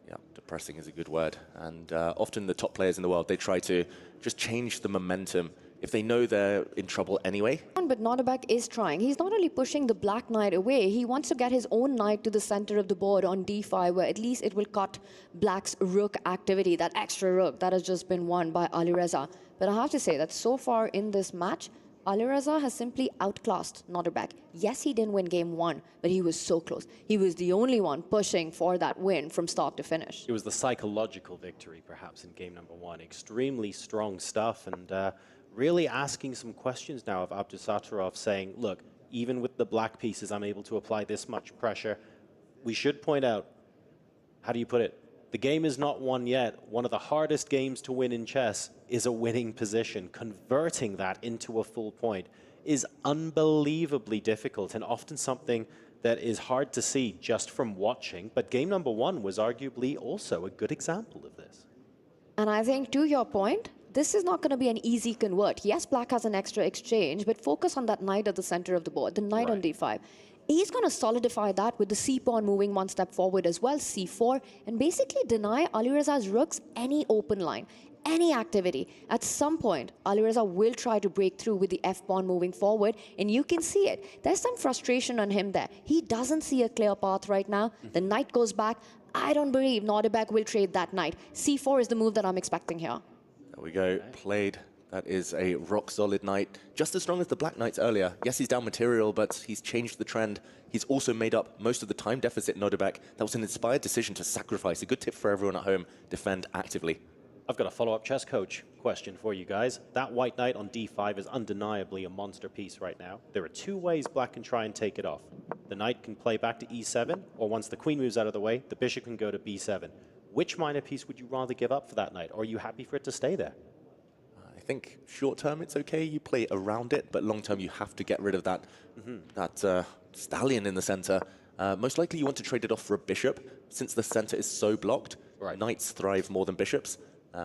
Yeah, depressing is a good word. And often the top players in the world, they try to just change the momentum if they know they're in trouble anyway. But Nodirbek is trying. He's not only pushing the black knight away, he wants to get his own knight to the center of the board on d5, where at least it will cut black's rook activity, that extra rook that has just been won by Alireza. But I have to say that so far in this match, Alireza has simply outclassed Nodirbek. Yes, he didn't win game 1, but he was so close. He was the only one pushing for that win from start to finish. It was the psychological victory, perhaps, in game number 1. Extremely strong stuff, and really asking some questions now of Abdusattorov, saying, look, even with the black pieces, I'm able to apply this much pressure. We should point out, how do you put it? The game is not won yet. One of the hardest games to win in chess is a winning position. Converting that into a full point is unbelievably difficult and often something that is hard to see just from watching. But game number 1 was arguably also a good example of this. And I think, to your point, this is not going to be an easy convert. Yes, black has an extra exchange, but focus on that knight at the center of the board, the knight on d5. He's going to solidify that with the c-pawn moving 1 step forward as well, c4, and basically deny Alireza's rooks any open line, any activity. At some point, Alireza will try to break through with the f-pawn moving forward, and you can see it. There's some frustration on him there. He doesn't see a clear path right now. The knight goes back. I don't believe Nodirbek will trade that knight. c4 is the move that I'm expecting here. There we go, played. That is a rock-solid knight, just as strong as the black knights earlier. Yes, he's down material, but he's changed the trend. He's also made up most of the time deficit, Nodirbek. That was an inspired decision to sacrifice. A good tip for everyone at home, defend actively. I've got a follow-up chess coach question for you guys. That white knight on d5 is undeniably a monster piece right now. There are 2 ways black can try and take it off. The knight can play back to e7, or once the queen moves out of the way, the bishop can go to b7. Which minor piece would you rather give up for that knight, or are you happy for it to stay there? I think short term it's okay, you play around it, but long term you have to get rid of that, stallion in the center. Most likely you want to trade it off for a bishop, since the center is so blocked. Right. Knights thrive more than bishops.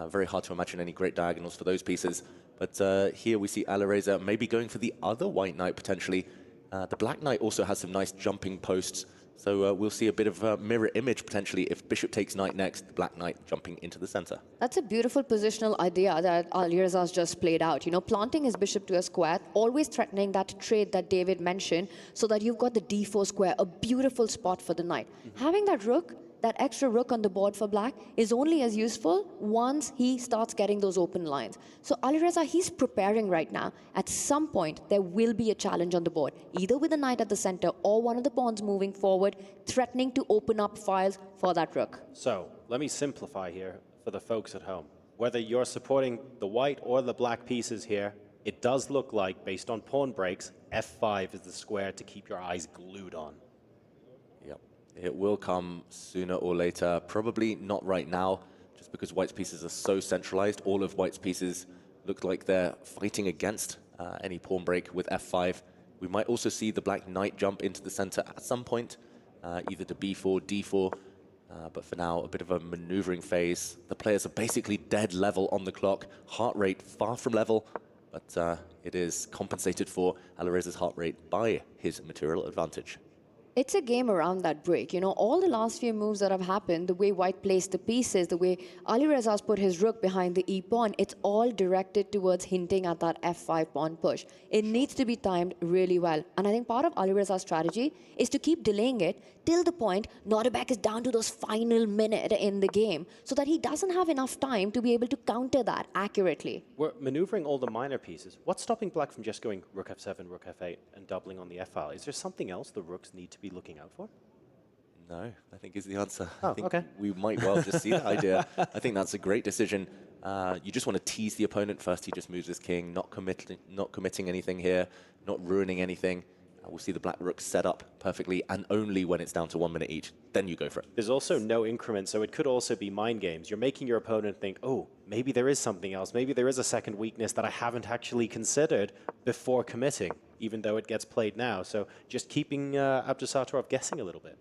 Very hard to imagine any great diagonals for those pieces. But here we see Alireza maybe going for the other white knight potentially. The black knight also has some nice jumping posts. So we'll see a bit of a mirror image potentially if bishop takes knight next, the black knight jumping into the center. That's a beautiful positional idea that Alireza's just played out. You know, planting his bishop to a square, always threatening that trade that David mentioned, so that you've got the d4 square, a beautiful spot for the knight. Having that rook, that extra rook on the board for black, is only as useful once he starts getting those open lines. So Alireza, he's preparing right now. At some point, there will be a challenge on the board, either with the knight at the center or one of the pawns moving forward, threatening to open up files for that rook. So let me simplify here for the folks at home. Whether you're supporting the white or the black pieces here, it does look like, based on pawn breaks, f5 is the square to keep your eyes glued on. It will come sooner or later, probably not right now, just because white's pieces are so centralized. All of white's pieces look like they're fighting against any pawn break with f5. We might also see the black knight jump into the center at some point, either to b4, d4, but for now, a bit of a maneuvering phase. The players are basically dead level on the clock, heart rate far from level, but it is compensated for Alireza's heart rate by his material advantage. It's a game around that break. You know, all the last few moves that have happened, the way White placed the pieces, the way Alireza's put his rook behind the e-pawn, it's all directed towards hinting at that f5 pawn push. It needs to be timed really well. And I think part of Alireza's strategy is to keep delaying it till the point Nodirbek is down to those final minute in the game so that he doesn't have enough time to be able to counter that accurately. We're maneuvering all the minor pieces. What's stopping Black from just going rook f7, rook f8 and doubling on the f-file? Is there something else the rooks need to be looking out for? No, I think is the answer. Oh, I think okay. we might well just see that idea. I think that's a great decision. You just want to tease the opponent first. He just moves his king, not committing anything here, not ruining anything. We'll see the black rook set up perfectly, and only when it's down to 1 minute each, then you go for it. There's also no increment, so it could also be mind games. You're making your opponent think, oh, maybe there is something else. Maybe there is a second weakness that I haven't actually considered before committing, even though it gets played now. So just keeping Abdusattorov guessing a little bit.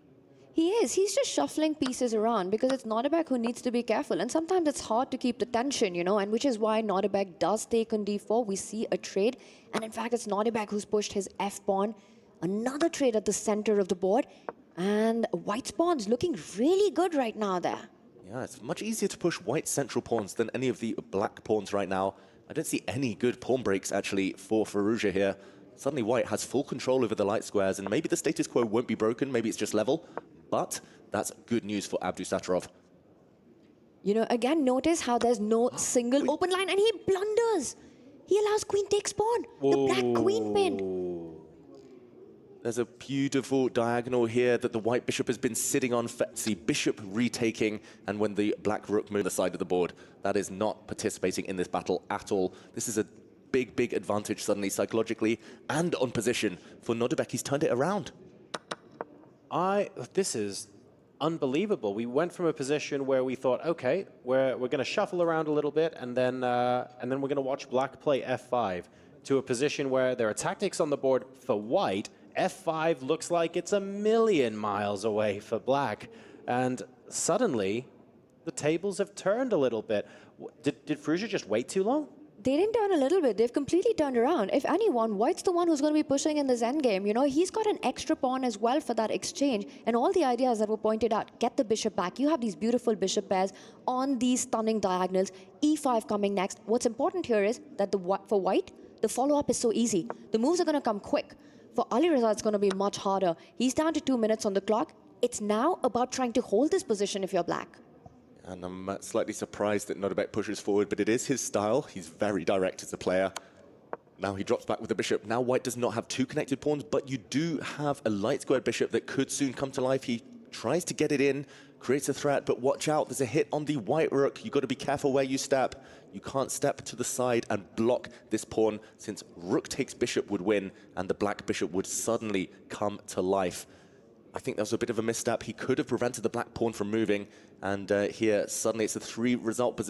He is. He's just shuffling pieces around because it's Nodirbek who needs to be careful. And sometimes it's hard to keep the tension, you know, and which is why Nodirbek does take on d4. We see a trade. And in fact, it's Nodirbek who's pushed his f-pawn. Another trade at the center of the board. And White's pawn's looking really good right now there. Yeah, it's much easier to push White's central pawns than any of the black pawns right now. I don't see any good pawn breaks, actually, for Firouzja here. Suddenly White has full control over the light squares, and maybe the status quo won't be broken, maybe it's just level, but that's good news for Abdusattorov. You know, again, notice how there's no single open line, and he blunders. He allows queen takes pawn, the black queen pin. There's a beautiful diagonal here that the white bishop has been sitting on. See, bishop retaking, and when the black rook moves the side of the board, that is not participating in this battle at all. This is a big advantage suddenly psychologically and on position for Nodirbek. He's turned it around. This is unbelievable. We went from a position where we thought, okay, we're going to shuffle around a little bit, and then we're going to watch black play f5, to a position where there are tactics on the board for white. f5 looks like it's a million miles away for black, and suddenly the tables have turned a little bit. Did Firouzja just wait too long? They didn't turn a little bit. They've completely turned around. If anyone, White's the one who's going to be pushing in this endgame. You know, he's got an extra pawn as well for that exchange. And all the ideas that were pointed out, get the bishop back. You have these beautiful bishop pairs on these stunning diagonals. e5 coming next. What's important here is that for White, the follow-up is so easy. The moves are going to come quick. For Alireza, it's going to be much harder. He's down to 2 minutes on the clock. It's now about trying to hold this position if you're black. And I'm slightly surprised that Nodirbek pushes forward, but it is his style. He's very direct as a player. Now he drops back with the bishop. Now White does not have two connected pawns, but you do have a light squared bishop that could soon come to life. He tries to get it in, creates a threat, but watch out. There's a hit on the white rook. You've got to be careful where you step. You can't step to the side and block this pawn, since rook takes bishop would win, and the black bishop would suddenly come to life. I think that was a bit of a misstep. He could have prevented the black pawn from moving. And here, suddenly it's a 3-result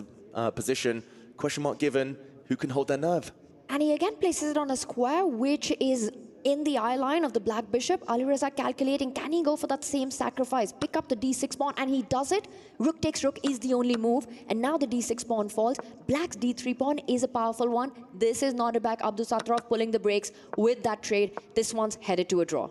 position. Question mark given. Who can hold their nerve? And he again places it on a square, which is in the eye line of the black bishop. Alireza calculating, can he go for that same sacrifice? Pick up the d6 pawn, and he does it. Rook takes rook is the only move. And now the d6 pawn falls. Black's d3 pawn is a powerful one. This is Nodirbek, Abdusattorov pulling the brakes with that trade. This one's headed to a draw.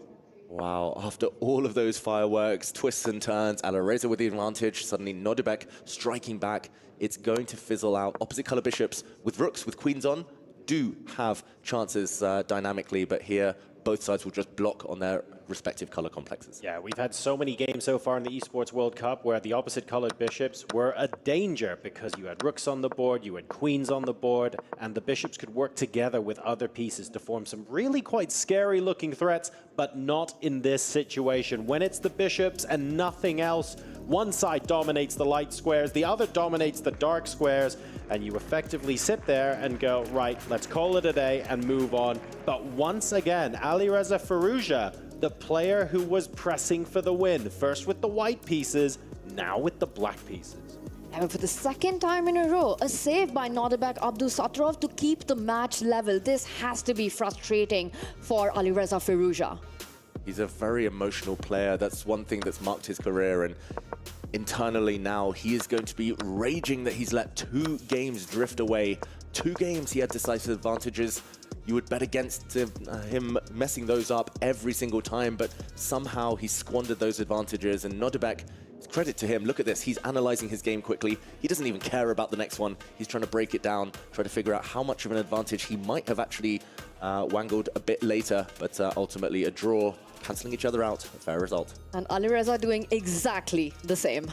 Wow, after all of those fireworks, twists and turns, Alireza with the advantage, suddenly Nodirbek striking back. It's going to fizzle out. Opposite color bishops with rooks, with queens on, do have chances dynamically, but here both sides will just block on their respective color complexes. Yeah, we've had so many games so far in the Esports World Cup where the opposite colored bishops were a danger, because you had rooks on the board, you had queens on the board, and the bishops could work together with other pieces to form some really quite scary looking threats, but not in this situation. When it's the bishops and nothing else, one side dominates the light squares, the other dominates the dark squares, and you effectively sit there and go, right, let's call it a day and move on. But once again, Alireza Firouzja, the player who was pressing for the win, first with the white pieces, now with the black pieces. And for the second time in a row, a save by Nodirbek Abdusattorov to keep the match level. This has to be frustrating for Alireza Firouzja. He's a very emotional player. That's one thing that's marked his career, and internally now he is going to be raging that he's let 2 games drift away. 2 games he had decisive advantages. you would bet against him messing those up every single time, but somehow he squandered those advantages. And Nodirbek, credit to him, look at this, he's analyzing his game quickly. He doesn't even care about the next one. He's trying to break it down, try to figure out how much of an advantage he might have actually wangled a bit later, but ultimately a draw, cancelling each other out, a fair result. And Alireza doing exactly the same.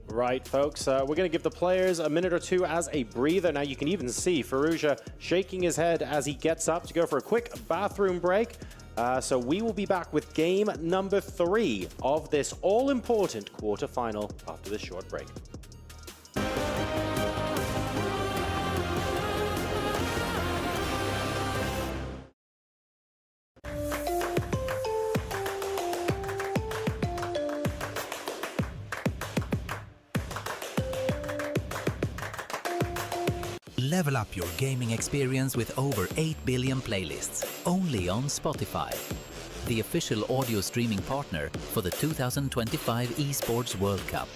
Right, folks, we're going to give the players a minute or two as a breather. Now, you can even see Firouzja shaking his head as he gets up to go for a quick bathroom break. So we will be back with game number 3 of this all-important quarter-final after this short break. Level up your gaming experience with over 8 billion playlists, only on Spotify, the official audio streaming partner for the 2025 Esports World Cup.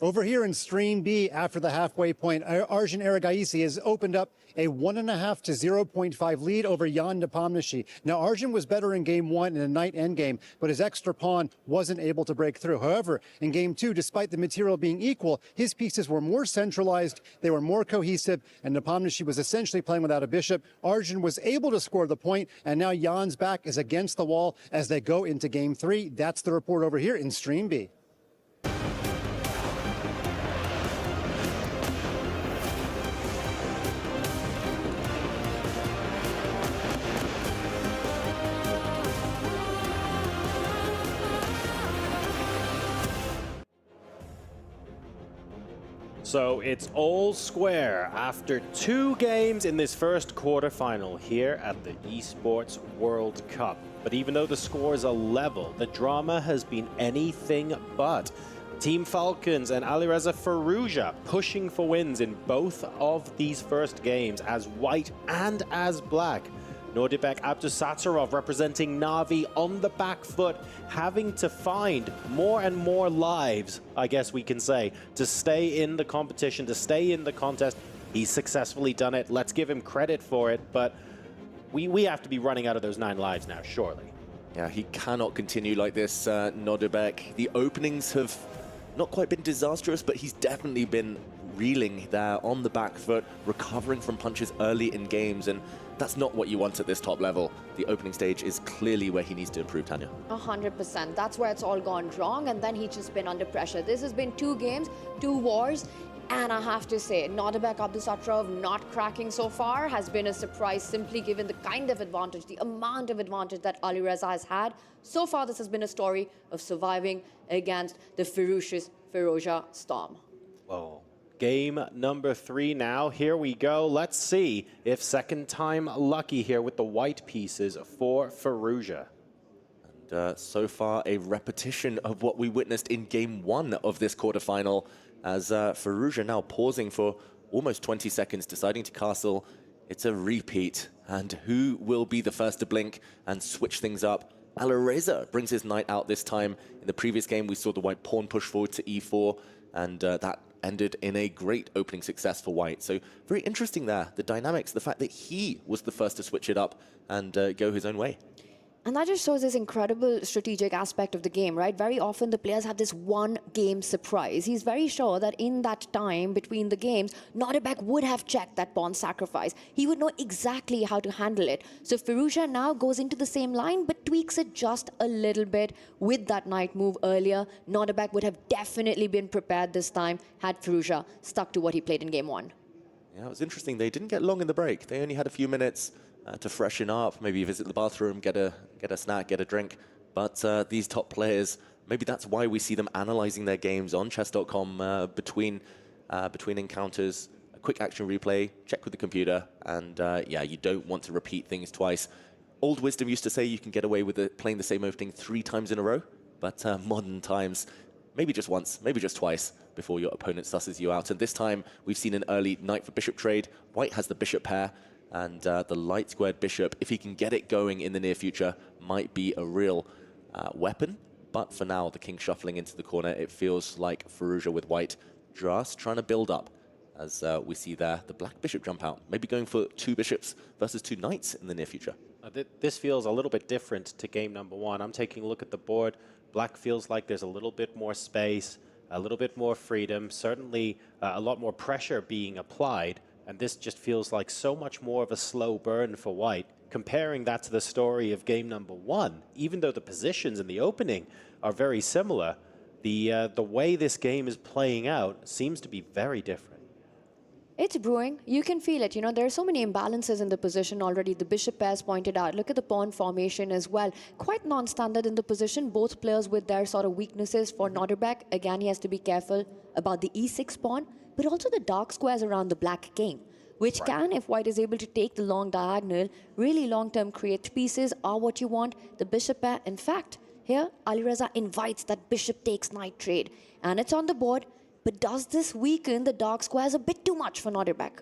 Over here in Stream B, after the halfway point, Arjun Erigaisi has opened up a 1.5 to 0.5 lead over Jan Nepomniachtchi. Now, Arjun was better in Game 1 in a night endgame, but his extra pawn wasn't able to break through. However, in Game 2, despite the material being equal, his pieces were more centralized, they were more cohesive, and Nepomniachtchi was essentially playing without a bishop. Arjun was able to score the point, and now Jan's back is against the wall as they go into Game 3. That's the report over here in Stream B. So it's all square after 2 games in this first quarterfinal here at the Esports World Cup. But even though the scores are level, the drama has been anything but. Team Falcons and Alireza Firouzja pushing for wins in both of these first games as white and as black. Nodirbek, Abdusattorov representing Na'Vi on the back foot, having to find more and more lives, I guess we can say, to stay in the competition, to stay in the contest. He's successfully done it. Let's give him credit for it, but we have to be running out of those 9 lives now, surely. Yeah, he cannot continue like this, Nodirbek. The openings have not quite been disastrous, but he's definitely been reeling there on the back foot, recovering from punches early in games, and that's not what you want at this top level. The opening stage is clearly where he needs to improve, Tanya. 100%. That's where it's all gone wrong, and then he's just been under pressure. This has been 2 games, 2 wars, and I have to say, Nodirbek Abdusattorov not cracking so far has been a surprise, simply given the kind of advantage, the amount of advantage that Alireza has had. So far, this has been a story of surviving against the ferocious Firouzja Storm. Whoa. Game number 3 now. Here we go. Let's see if second time lucky here with the white pieces for Firouzja. And so far, a repetition of what we witnessed in game 1 of this quarterfinal, as Firouzja now pausing for almost 20 seconds, deciding to castle. It's a repeat. And who will be the first to blink and switch things up? Alireza brings his knight out this time. In the previous game, we saw the white pawn push forward to e4, and that ended in a great opening success for white. So very interesting there, the dynamics, the fact that he was the first to switch it up and go his own way. And that just shows this incredible strategic aspect of the game, right? Very often the players have this one game surprise. He's very sure that in that time between the games, Nodirbek would have checked that pawn sacrifice. He would know exactly how to handle it. So Firouzja now goes into the same line, but tweaks it just a little bit with that knight move earlier. Nodirbek would have definitely been prepared this time had Firouzja stuck to what he played in game 1. Yeah, it was interesting. They didn't get long in the break. They only had a few minutes to freshen up, maybe visit the bathroom, get a snack, get a drink. But these top players, maybe that's why we see them analyzing their games on chess.com between encounters. A quick action replay, check with the computer, and yeah, you don't want to repeat things twice. Old wisdom used to say you can get away with playing the same opening 3 times in a row, but modern times, maybe just once, maybe just twice before your opponent susses you out. And this time, we've seen an early knight for bishop trade. White has the bishop pair. And the light squared bishop, if he can get it going in the near future, might be a real weapon. But for now, the king shuffling into the corner, it feels like Firouzja with white just trying to build up. As we see there, the black bishop jump out, maybe going for 2 bishops versus 2 knights in the near future. This feels a little bit different to game number 1. I'm taking a look at the board. Black feels like there's a little bit more space, a little bit more freedom, certainly a lot more pressure being applied. And this just feels like so much more of a slow burn for white. Comparing that to the story of game number 1, even though the positions in the opening are very similar, the way this game is playing out seems to be very different. It's brewing. You can feel it. You know, there are so many imbalances in the position already. The bishop pairs pointed out. Look at the pawn formation as well. Quite non-standard in the position. Both players with their sort of weaknesses. For Nodirbek, again, he has to be careful about the e6 pawn, but also the dark squares around the black king, which can, if white is able to take the long diagonal, really long-term create pieces are what you want. The bishop pair, in fact, here, Alireza invites that bishop takes knight trade, and it's on the board. But does this weaken the dark squares a bit too much for Nodirbek?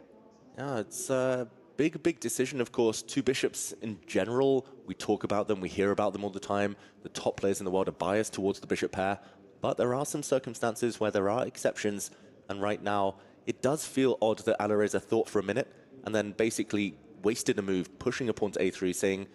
Yeah, it's a big decision, of course. 2 bishops in general, we talk about them, we hear about them all the time. The top players in the world are biased towards the bishop pair, but there are some circumstances where there are exceptions. And right now, it does feel odd that Alireza thought for a minute and then basically wasted a move, pushing a pawn to a3, saying,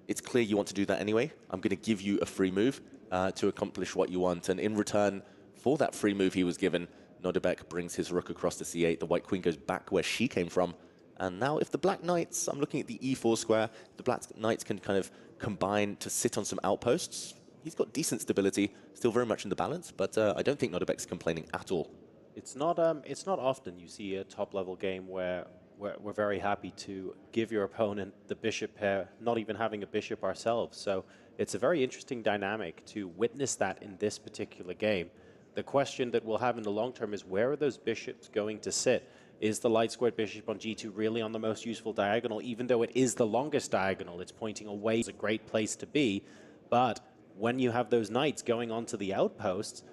it's clear you want to do that anyway. I'm going to give you a free move to accomplish what you want. And in return for that free move he was given, Nodirbek brings his rook across to c8. The white queen goes back where she came from. And now if the black knights, I'm looking at the e4 square, the black knights can kind of combine to sit on some outposts. He's got decent stability, still very much in the balance, but I don't think Nodirbek's complaining at all. It's not often you see a top-level game where we're very happy to give your opponent the bishop pair, not even having a bishop ourselves. So it's a very interesting dynamic to witness that in this particular game. The question that we'll have in the long term is, where are those bishops going to sit? Is the light squared bishop on g2 really on the most useful diagonal? Even though it is the longest diagonal, it's pointing away. It's a great place to be. But when you have those knights going onto the outposts,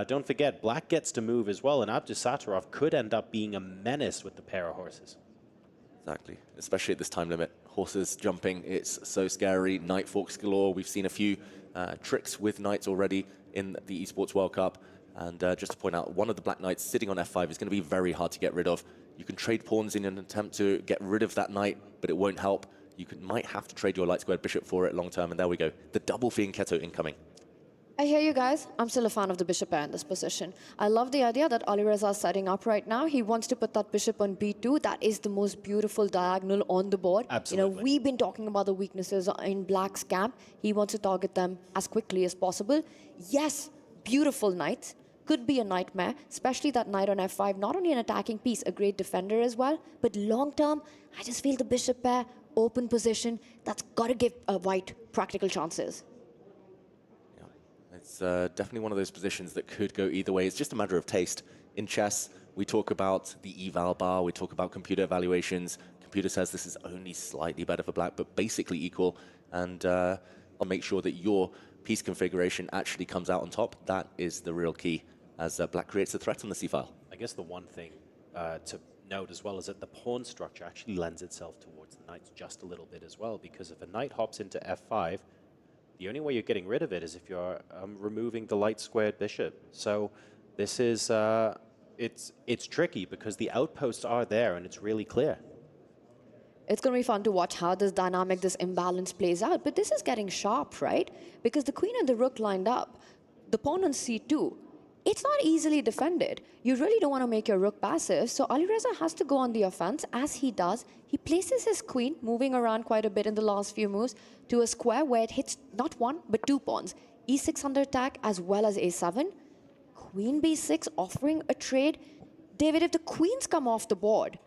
don't forget, black gets to move as well, and Abdusattorov could end up being a menace with the pair of horses. Exactly, especially at this time limit. horses jumping. It's so scary. Knight forks galore. We've seen a few tricks with knights already in the Esports World Cup. And just to point out, one of the black knights sitting on f5 is going to be very hard to get rid of. You can trade pawns in an attempt to get rid of that knight, but it won't help. You might have to trade your light squared bishop for it long term, and there we go. The double fianchetto incoming. I hear you guys. I'm still a fan of the bishop pair in this position. I love the idea that Alireza is setting up right now. He wants to put that bishop on b2. That is the most beautiful diagonal on the board. Absolutely. You know, we've been talking about the weaknesses in black's camp. He wants to target them as quickly as possible. Yes, beautiful knight. Could be a nightmare, especially that knight on f5. Not only an attacking piece, a great defender as well. But long term, I just feel the bishop pair, open position, that's got to give white practical chances. It's definitely one of those positions that could go either way. It's just a matter of taste. In chess, we talk about the eval bar, we talk about computer evaluations. Computer says this is only slightly better for black, but basically equal. And I'll make sure that your piece configuration actually comes out on top. That is the real key, as black creates a threat on the c-file. I guess the one thing to note as well is that the pawn structure actually lends itself towards the knights just a little bit as well, because if a knight hops into f5, the only way you're getting rid of it is if you're removing the light squared bishop. So this is, it's tricky because the outposts are there and it's really clear. It's going to be fun to watch how this dynamic, this imbalance plays out. But this is getting sharp, right? Because the queen and the rook lined up, the pawn on c2, it's not easily defended. You really don't want to make your rook passive. So Alireza has to go on the offense, as he does. He places his queen, moving around quite a bit in the last few moves, to a square where it hits not one, but two pawns. e6 under attack, as well as a7. Queen b6, offering a trade. David, if the queens come off the board,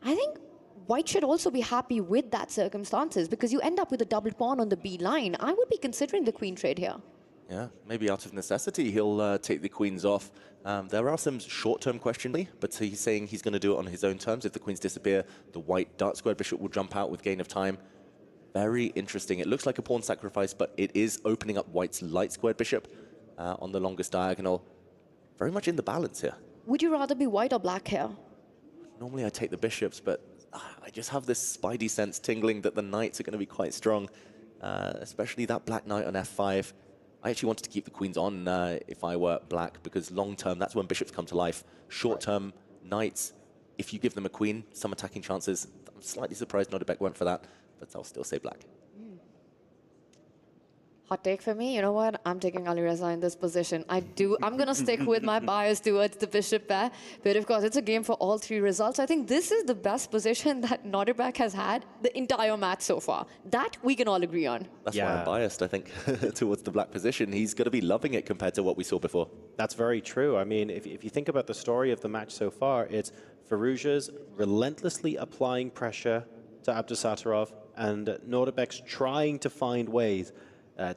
I think white should also be happy with that circumstances, because you end up with a double pawn on the b line. I would be considering the queen trade here. Yeah, maybe out of necessity, he'll take the queens off. There are some short-term questions, but he's saying he's going to do it on his own terms. If the queens disappear, the white dark squared bishop will jump out with gain of time. Very interesting. It looks like a pawn sacrifice, but it is opening up white's light squared bishop on the longest diagonal. Very much in the balance here. Would you rather be white or black here? Normally I take the bishops, but I just have this spidey sense tingling that the knights are going to be quite strong, especially that black knight on f5. I actually wanted to keep the queens on if I were black, because long-term, that's when bishops come to life. Short-term, knights, if you give them a queen, some attacking chances. I'm slightly surprised Nodirbek went for that, but I'll still say black. Hot take for me, you know what? I'm taking Alireza in this position. I'm going to stick with my bias towards the bishop pair. But of course, it's a game for all three results. I think this is the best position that Nodirbek has had the entire match so far. That we can all agree on. That's why I'm biased, I think, towards the black position. He's going to be loving it compared to what we saw before. That's very true. I mean, if you think about the story of the match so far, it's Firouzja's relentlessly applying pressure to Abdusattorov, and Nodirbek's trying to find ways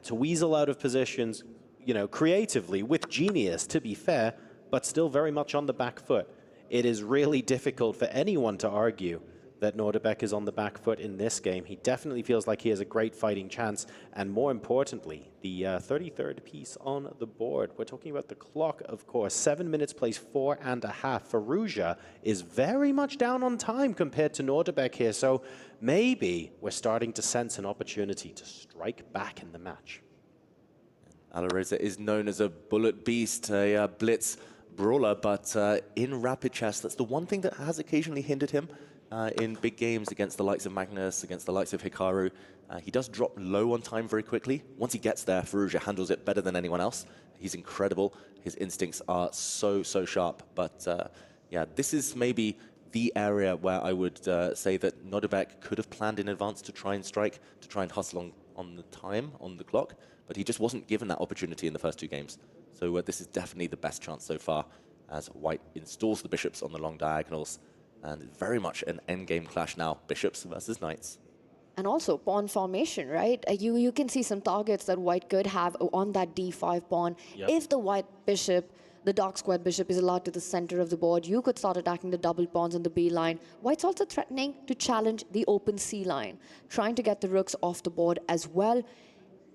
to weasel out of positions, you know, creatively, with genius, to be fair, but still very much on the back foot. It is really difficult for anyone to argue that Nodirbek is on the back foot in this game. He definitely feels like he has a great fighting chance, and more importantly, the 33rd piece on the board. We're talking about the clock, of course. 7 minutes plays 4.5. Firouzja is very much down on time compared to Nodirbek here, so maybe we're starting to sense an opportunity to strike back in the match. Alireza is known as a bullet beast, a blitz brawler, but in rapid chess, that's the one thing that has occasionally hindered him in big games against the likes of Magnus, against the likes of Hikaru. He does drop low on time very quickly. Once he gets there, Firouzja handles it better than anyone else. He's incredible. His instincts are so sharp. But yeah, this is maybe the area where I would say that Nodirbek could have planned in advance to try and strike, to try and hustle on the time, on the clock. But he just wasn't given that opportunity in the first two games. So this is definitely the best chance so far, as white installs the bishops on the long diagonals. And very much an endgame clash now, bishops versus knights. And also pawn formation, right? You can see some targets that white could have on that d5 pawn. Yep. If the white bishop, the dark squared bishop, is allowed to the center of the board, you could start attacking the double pawns on the b line. White's also threatening to challenge the open c line, trying to get the rooks off the board as well.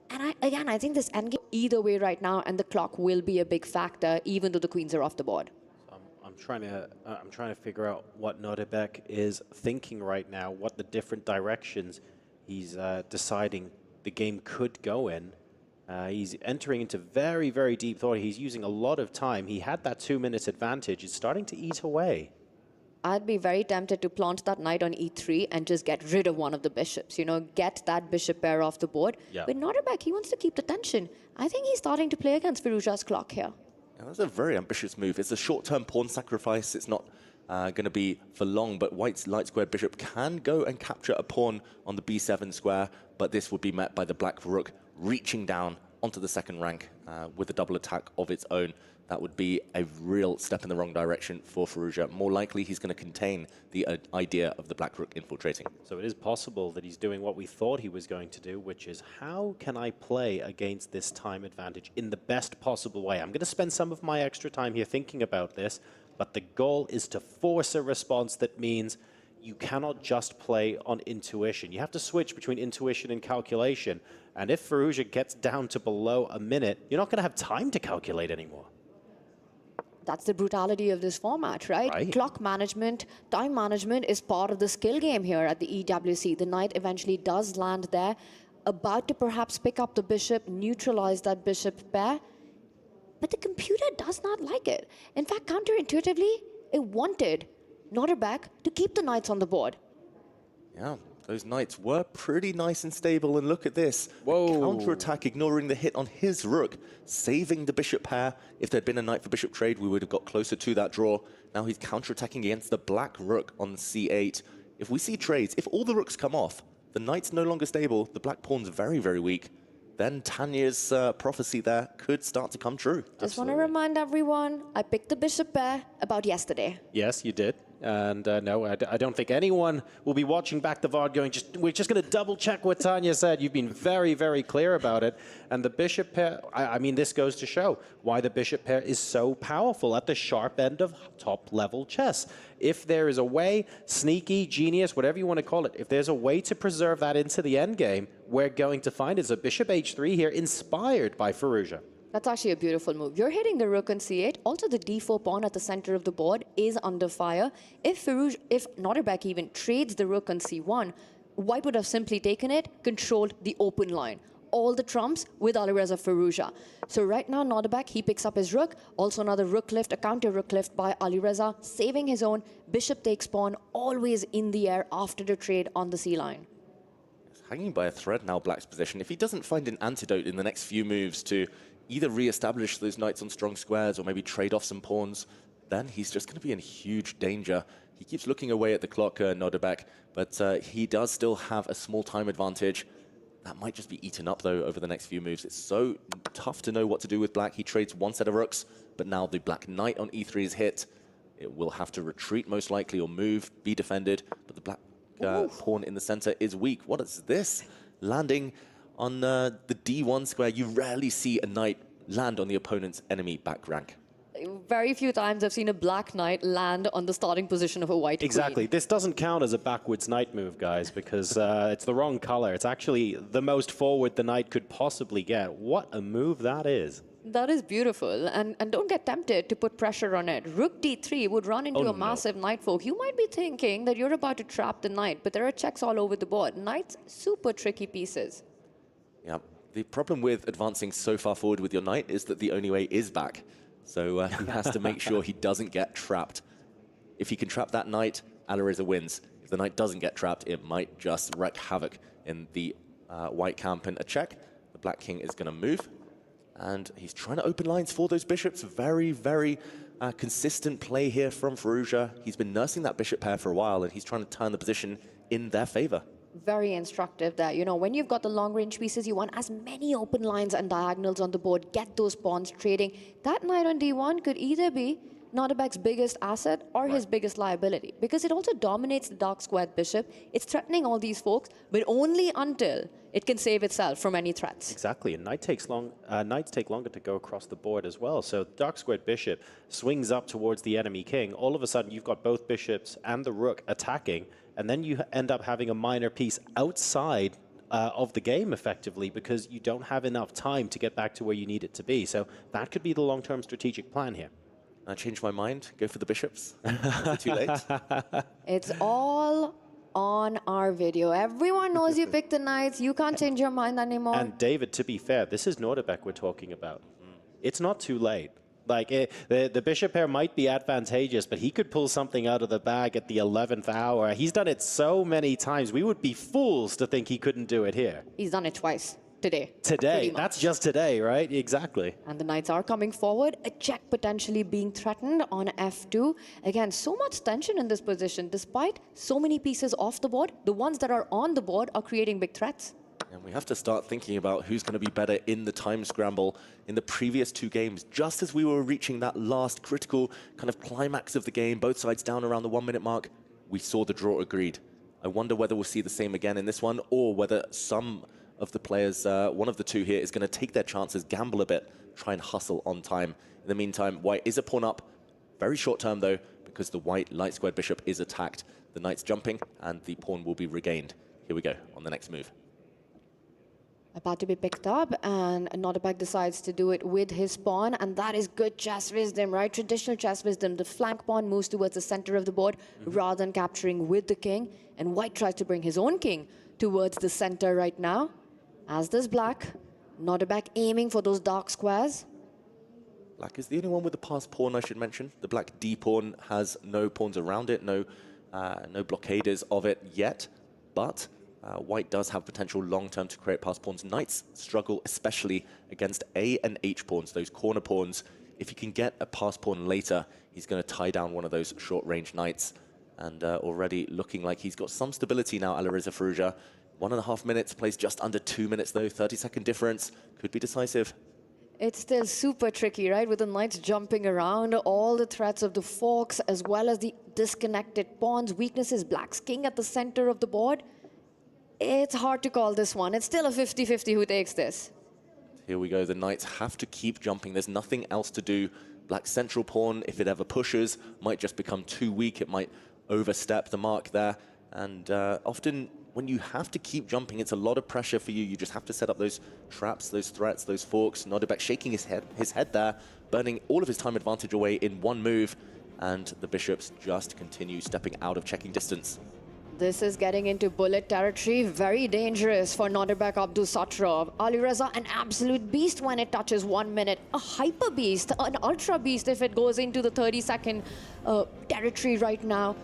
And I think this endgame either way right now, and the clock will be a big factor, even though the queens are off the board. I'm trying to figure out what Nodirbek is thinking right now, what the different directions He's deciding the game could go in. He's entering into very, very deep thought. He's using a lot of time. He had that 2 minutes advantage. It's starting to eat away. I'd be very tempted to plant that knight on e3 and just get rid of one of the bishops, you know, get that bishop pair off the board. Yeah. But Nodirbek, he wants to keep the tension. I think he's starting to play against Firouzja's clock here. Yeah, that's a very ambitious move. It's a short-term pawn sacrifice. It's not going to be for long, but White's light squared bishop can go and capture a pawn on the b7 square, but this would be met by the black rook reaching down onto the second rank with a double attack of its own. That would be a real step in the wrong direction for Firouzja. More likely, he's going to contain the idea of the black rook infiltrating. So it is possible that he's doing what we thought he was going to do, which is how can I play against this time advantage in the best possible way? I'm going to spend some of my extra time here thinking about this, but the goal is to force a response that means you cannot just play on intuition. You have to switch between intuition and calculation. And if Firouzja gets down to below a minute, you're not going to have time to calculate anymore. That's the brutality of this format, right? Clock management, time management is part of the skill game here at the EWC. The knight eventually does land there, about to perhaps pick up the bishop, neutralize that bishop pair. But the computer does not like it. In fact, counterintuitively, it wanted Nodirbek to keep the knights on the board. Yeah, those knights were pretty nice and stable, and look at this. Whoa. Counter-attack, ignoring the hit on his rook, saving the bishop pair. If there'd been a knight for bishop trade, we would have got closer to that draw. Now he's counter-attacking against the black rook on c8. If we see trades, if all the rooks come off, the knight's no longer stable, the black pawn's very, very weak, then Tanya's prophecy there could start to come true. Just want to remind everyone, I picked the bishop pair about yesterday. Yes, you did. And no, I don't think anyone will be watching back the VOD going, we're just going to double check what Tanya said. You've been very, very clear about it. And the bishop pair, I mean, this goes to show why the bishop pair is so powerful at the sharp end of top level chess. If there is a way, sneaky, genius, whatever you want to call it, if there's a way to preserve that into the end game, we're going to find it's a bishop h3 here inspired by Firouzja. That's actually a beautiful move. You're hitting the rook on c8. Also, the d4 pawn at the center of the board is under fire. If Nodirbek even trades the rook on c1, White would have simply taken it, controlled the open line. All the trumps with Alireza Firouzja. So right now, Nodirbek, he picks up his rook. Also another rook lift, a counter rook lift by Alireza, saving his own. Bishop takes pawn, always in the air after the trade on the c-line. Hanging by a thread now, Black's position. If he doesn't find an antidote in the next few moves to either re-establish those knights on strong squares or maybe trade off some pawns, then he's just going to be in huge danger. He keeps looking away at the clock, Nodirbek, but he does still have a small time advantage. That might just be eaten up, though, over the next few moves. It's so tough to know what to do with Black. He trades one set of rooks, but now the black knight on e3 is hit. It will have to retreat most likely or move, be defended, but the black pawn in the center is weak. What is this? Landing on the d1 square. You rarely see a knight land on the opponent's enemy back rank. Very few times I've seen a black knight land on the starting position of a white Exactly. queen. This doesn't count as a backwards knight move, guys, because it's the wrong color. It's actually the most forward the knight could possibly get. What a move that is. That is beautiful. And don't get tempted to put pressure on it. Rook d3 would run into a massive knight fork. You might be thinking that you're about to trap the knight, but there are checks all over the board. Knights, super tricky pieces. Yeah. The problem with advancing so far forward with your knight is that the only way is back. So he has to make sure he doesn't get trapped. If he can trap that knight, Alireza wins. If the knight doesn't get trapped, it might just wreak havoc in the white camp. And a check, the black king is going to move. And he's trying to open lines for those bishops. Very, very consistent play here from Firouzja. He's been nursing that bishop pair for a while, and he's trying to turn the position in their favor. Very instructive there. You know, when you've got the long-range pieces, you want as many open lines and diagonals on the board. Get those pawns trading. That knight on d1 could either be Nodirbek's biggest asset or his biggest liability, because it also dominates the dark squared bishop. It's threatening all these folks, but only until it can save itself from any threats. Exactly, and knights take longer to go across the board as well. So dark squared bishop swings up towards the enemy king. All of a sudden, you've got both bishops and the rook attacking, and then you end up having a minor piece outside of the game, effectively, because you don't have enough time to get back to where you need it to be. So that could be the long-term strategic plan here. I changed my mind. Go for the bishops. Is it too late? It's all on our video. Everyone knows you picked the knights. You can't change your mind anymore. And David, to be fair, this is Nodirbek we're talking about. It's not too late. Like, the bishop pair might be advantageous, but he could pull something out of the bag at the 11th hour. He's done it so many times. We would be fools to think he couldn't do it here. He's done it twice today. Today. That's just today, right? Exactly. And the knights are coming forward. A check potentially being threatened on f2. Again, so much tension in this position. Despite so many pieces off the board, the ones that are on the board are creating big threats. And we have to start thinking about who's going to be better in the time scramble. In the previous two games, just as we were reaching that last critical kind of climax of the game, both sides down around the 1 minute mark, we saw the draw agreed. I wonder whether we'll see the same again in this one, or whether some of the players, one of the two here, is going to take their chances, gamble a bit, try and hustle on time. In the meantime, white is a pawn up. Very short term, though, because the white light squared bishop is attacked. The knight's jumping, and the pawn will be regained. Here we go on the next move. About to be picked up, and Nodirbek decides to do it with his pawn, and that is good chess wisdom, right? Traditional chess wisdom. The flank pawn moves towards the center of the board rather than capturing with the king, and white tries to bring his own king towards the center right now, as does black. Nodirbek aiming for those dark squares. Black is the only one with the passed pawn, I should mention. The black d-pawn has no pawns around it, no blockaders of it yet, but white does have potential long-term to create passed pawns. Knights struggle especially against A and H pawns, those corner pawns. If he can get a passed pawn later, he's going to tie down one of those short-range knights. And already looking like he's got some stability now, Alireza Firouzja. 1.5 minutes, plays just under 2 minutes though, 30-second difference. Could be decisive. It's still super tricky, right? With the knights jumping around, all the threats of the forks, as well as the disconnected pawns, weaknesses, black's king at the center of the board. It's hard to call this one. It's still a 50-50 who takes this. Here we go. The knights have to keep jumping. There's nothing else to do. Black's central pawn, if it ever pushes, might just become too weak. It might overstep the mark there. And often when you have to keep jumping, it's a lot of pressure for you. You just have to set up those traps, those threats, those forks. Nodirbek shaking his head there, burning all of his time advantage away in one move. And the bishops just continue stepping out of checking distance. This is getting into bullet territory. Very dangerous for Nodirbek Abdusattorov. Alireza, an absolute beast when it touches 1 minute. A hyper beast, an ultra beast if it goes into the 30-second territory right now.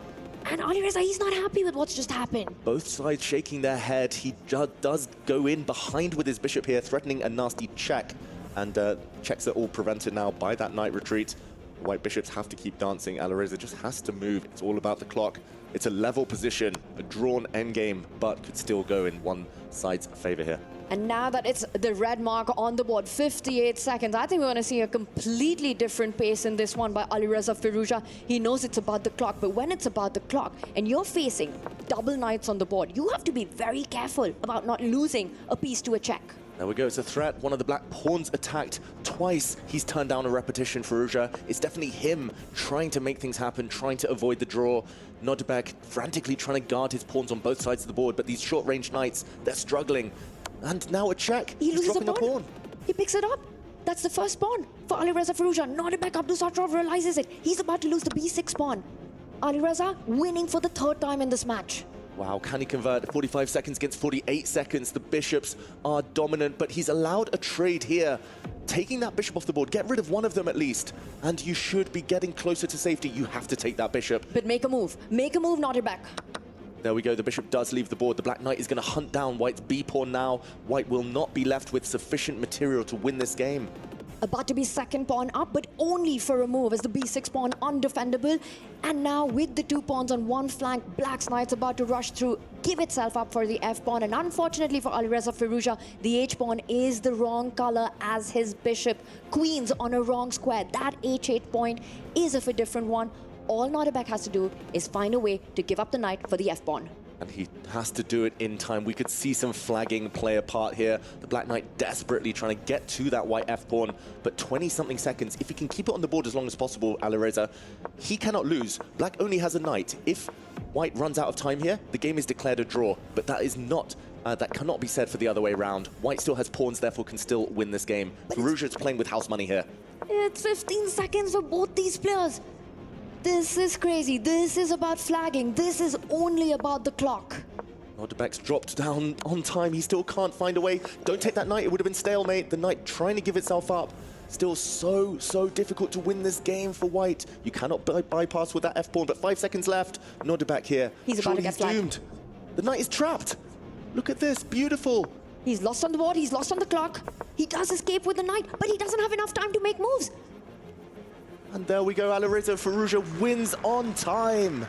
And Alireza, he's not happy with what's just happened. Both sides shaking their head. He does go in behind with his bishop here, threatening a nasty check. And checks are all prevented now by that knight retreat. White bishops have to keep dancing. Alireza just has to move. It's all about the clock. It's a level position, a drawn endgame, but could still go in one side's favor here. And now that it's the red mark on the board, 58 seconds, I think we're going to see a completely different pace in this one by Alireza Firouzja. He knows it's about the clock, but when it's about the clock and you're facing double knights on the board, you have to be very careful about not losing a piece to a check. There we go, it's a threat. One of the black pawns attacked twice. He's turned down a repetition for Firouzja. It's definitely him trying to make things happen, trying to avoid the draw. Nodirbek frantically trying to guard his pawns on both sides of the board, but these short-range knights, they're struggling. And now a check. He loses dropping a pawn. He picks it up. That's the first pawn for Alireza Firouzja. Nodirbek Abdusattorov realizes it. He's about to lose the b6 pawn. Alireza winning for the third time in this match. Wow, can he convert? 45 seconds against 48 seconds. The bishops are dominant, but he's allowed a trade here. Taking that bishop off the board, get rid of one of them at least, and you should be getting closer to safety. You have to take that bishop. But make a move, Nodirbek. There we go, the bishop does leave the board. The black knight is going to hunt down white's b-pawn now. White will not be left with sufficient material to win this game. About to be second pawn up, but only for a move as the b6 pawn undefendable. And now with the two pawns on one flank, black's knight's about to rush through, give itself up for the f pawn. And unfortunately for Alireza Firouzja, the h pawn is the wrong color as his bishop. Queens on a wrong square. That h8 point is of a different one. All Nodirbek has to do is find a way to give up the knight for the f pawn. And he has to do it in time. We could see some flagging play a part here. The black knight desperately trying to get to that white f-pawn, but 20-something seconds. If he can keep it on the board as long as possible, Alireza, he cannot lose. Black only has a knight. If white runs out of time here, the game is declared a draw, but that is not... that cannot be said for the other way around. White still has pawns, therefore can still win this game. Firouzja is playing with house money here. It's 15 seconds for both these players. This is crazy. This is about flagging. This is only about the clock. Nodirbek's dropped down on time. He still can't find a way. Don't take that knight. It would have been stalemate. The knight trying to give itself up. Still so difficult to win this game for white. You cannot bypass with that F-pawn, but 5 seconds left. Nodirbek here. He's about to get flagged. Doomed. The knight is trapped. Look at this. Beautiful. He's lost on the board. He's lost on the clock. He does escape with the knight, but he doesn't have enough time to make moves. And there we go. Alireza Firouzja wins on time.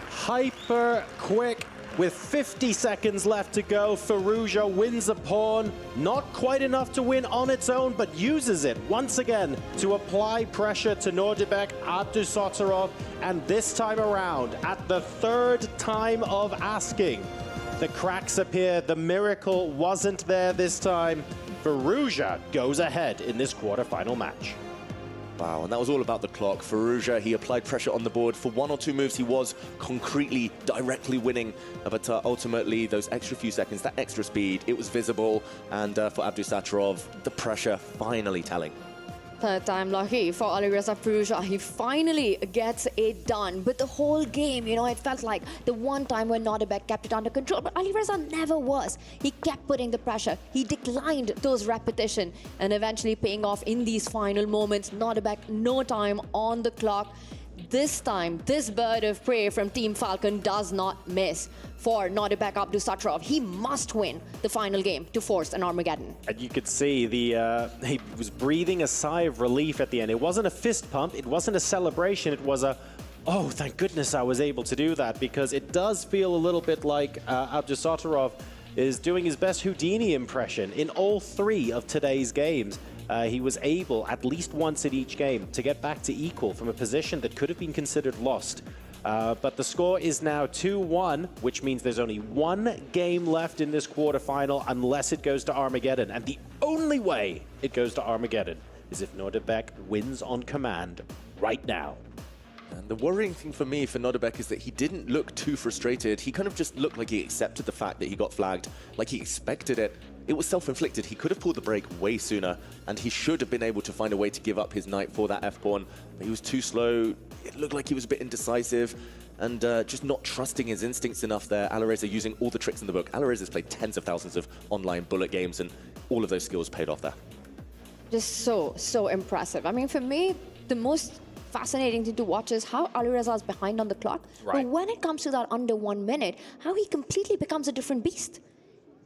Hyper quick. With 50 seconds left to go, Firouzja wins a pawn. Not quite enough to win on its own, but uses it once again to apply pressure to Nodirbek, Abdusattorov, and this time around, at the third time of asking, the cracks appear. The miracle wasn't there this time. Firouzja goes ahead in this quarterfinal match. Wow, and that was all about the clock. Firouzja, he applied pressure on the board. For 1 or 2 moves, he was concretely, directly winning. But ultimately, those extra few seconds, that extra speed, it was visible. And for Abdusattorov, the pressure finally telling. Third time lucky for Alireza Firouzja. He finally gets it done. But the whole game, you know, it felt like the one time when Nodirbek kept it under control. But Alireza never was. He kept putting the pressure. He declined those repetition and eventually paying off in these final moments. Nodirbek, no time on the clock. This time, this bird of prey from Team Falcon does not miss. For Nodirbek Abdusattorov, he must win the final game to force an Armageddon. And you could see he was breathing a sigh of relief at the end. It wasn't a fist pump, it wasn't a celebration, it was a, oh, thank goodness I was able to do that, because it does feel a little bit like Abdusattorov is doing his best Houdini impression in all 3 of today's games. He was able, at least once in each game, to get back to equal from a position that could have been considered lost. But the score is now 2-1, which means there's only 1 game left in this quarterfinal unless it goes to Armageddon. And the only way it goes to Armageddon is if Nodirbek wins on command right now. And the worrying thing for me for Nodirbek is that he didn't look too frustrated. He kind of just looked like he accepted the fact that he got flagged, like he expected it. It was self-inflicted. He could have pulled the break way sooner, and he should have been able to find a way to give up his knight for that F-pawn. But he was too slow. It looked like he was a bit indecisive and just not trusting his instincts enough there. Alireza using all the tricks in the book. Alireza's played tens of thousands of online bullet games, and all of those skills paid off there. Just so impressive. I mean, for me, the most fascinating thing to watch is how Alireza is behind on the clock. Right. But when it comes to that under 1 minute, how he completely becomes a different beast.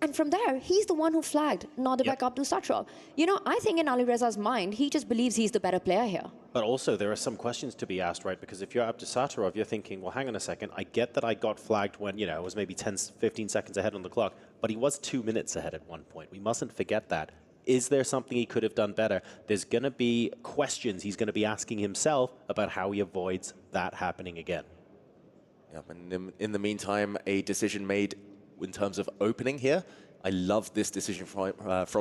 And from there, he's the one who flagged Nodirbek Abdusattorov. You know, I think in Alireza's mind, he just believes he's the better player here. But also, there are some questions to be asked, right? Because if you're Abdusattorov, you're thinking, well, hang on a second. I get that I got flagged when, you know, I was maybe 10, 15 seconds ahead on the clock, but he was 2 minutes ahead at one point. We mustn't forget that. Is there something he could have done better? There's going to be questions he's going to be asking himself about how he avoids that happening again. Yeah, and in the meantime, a decision made in terms of opening here. I love this decision from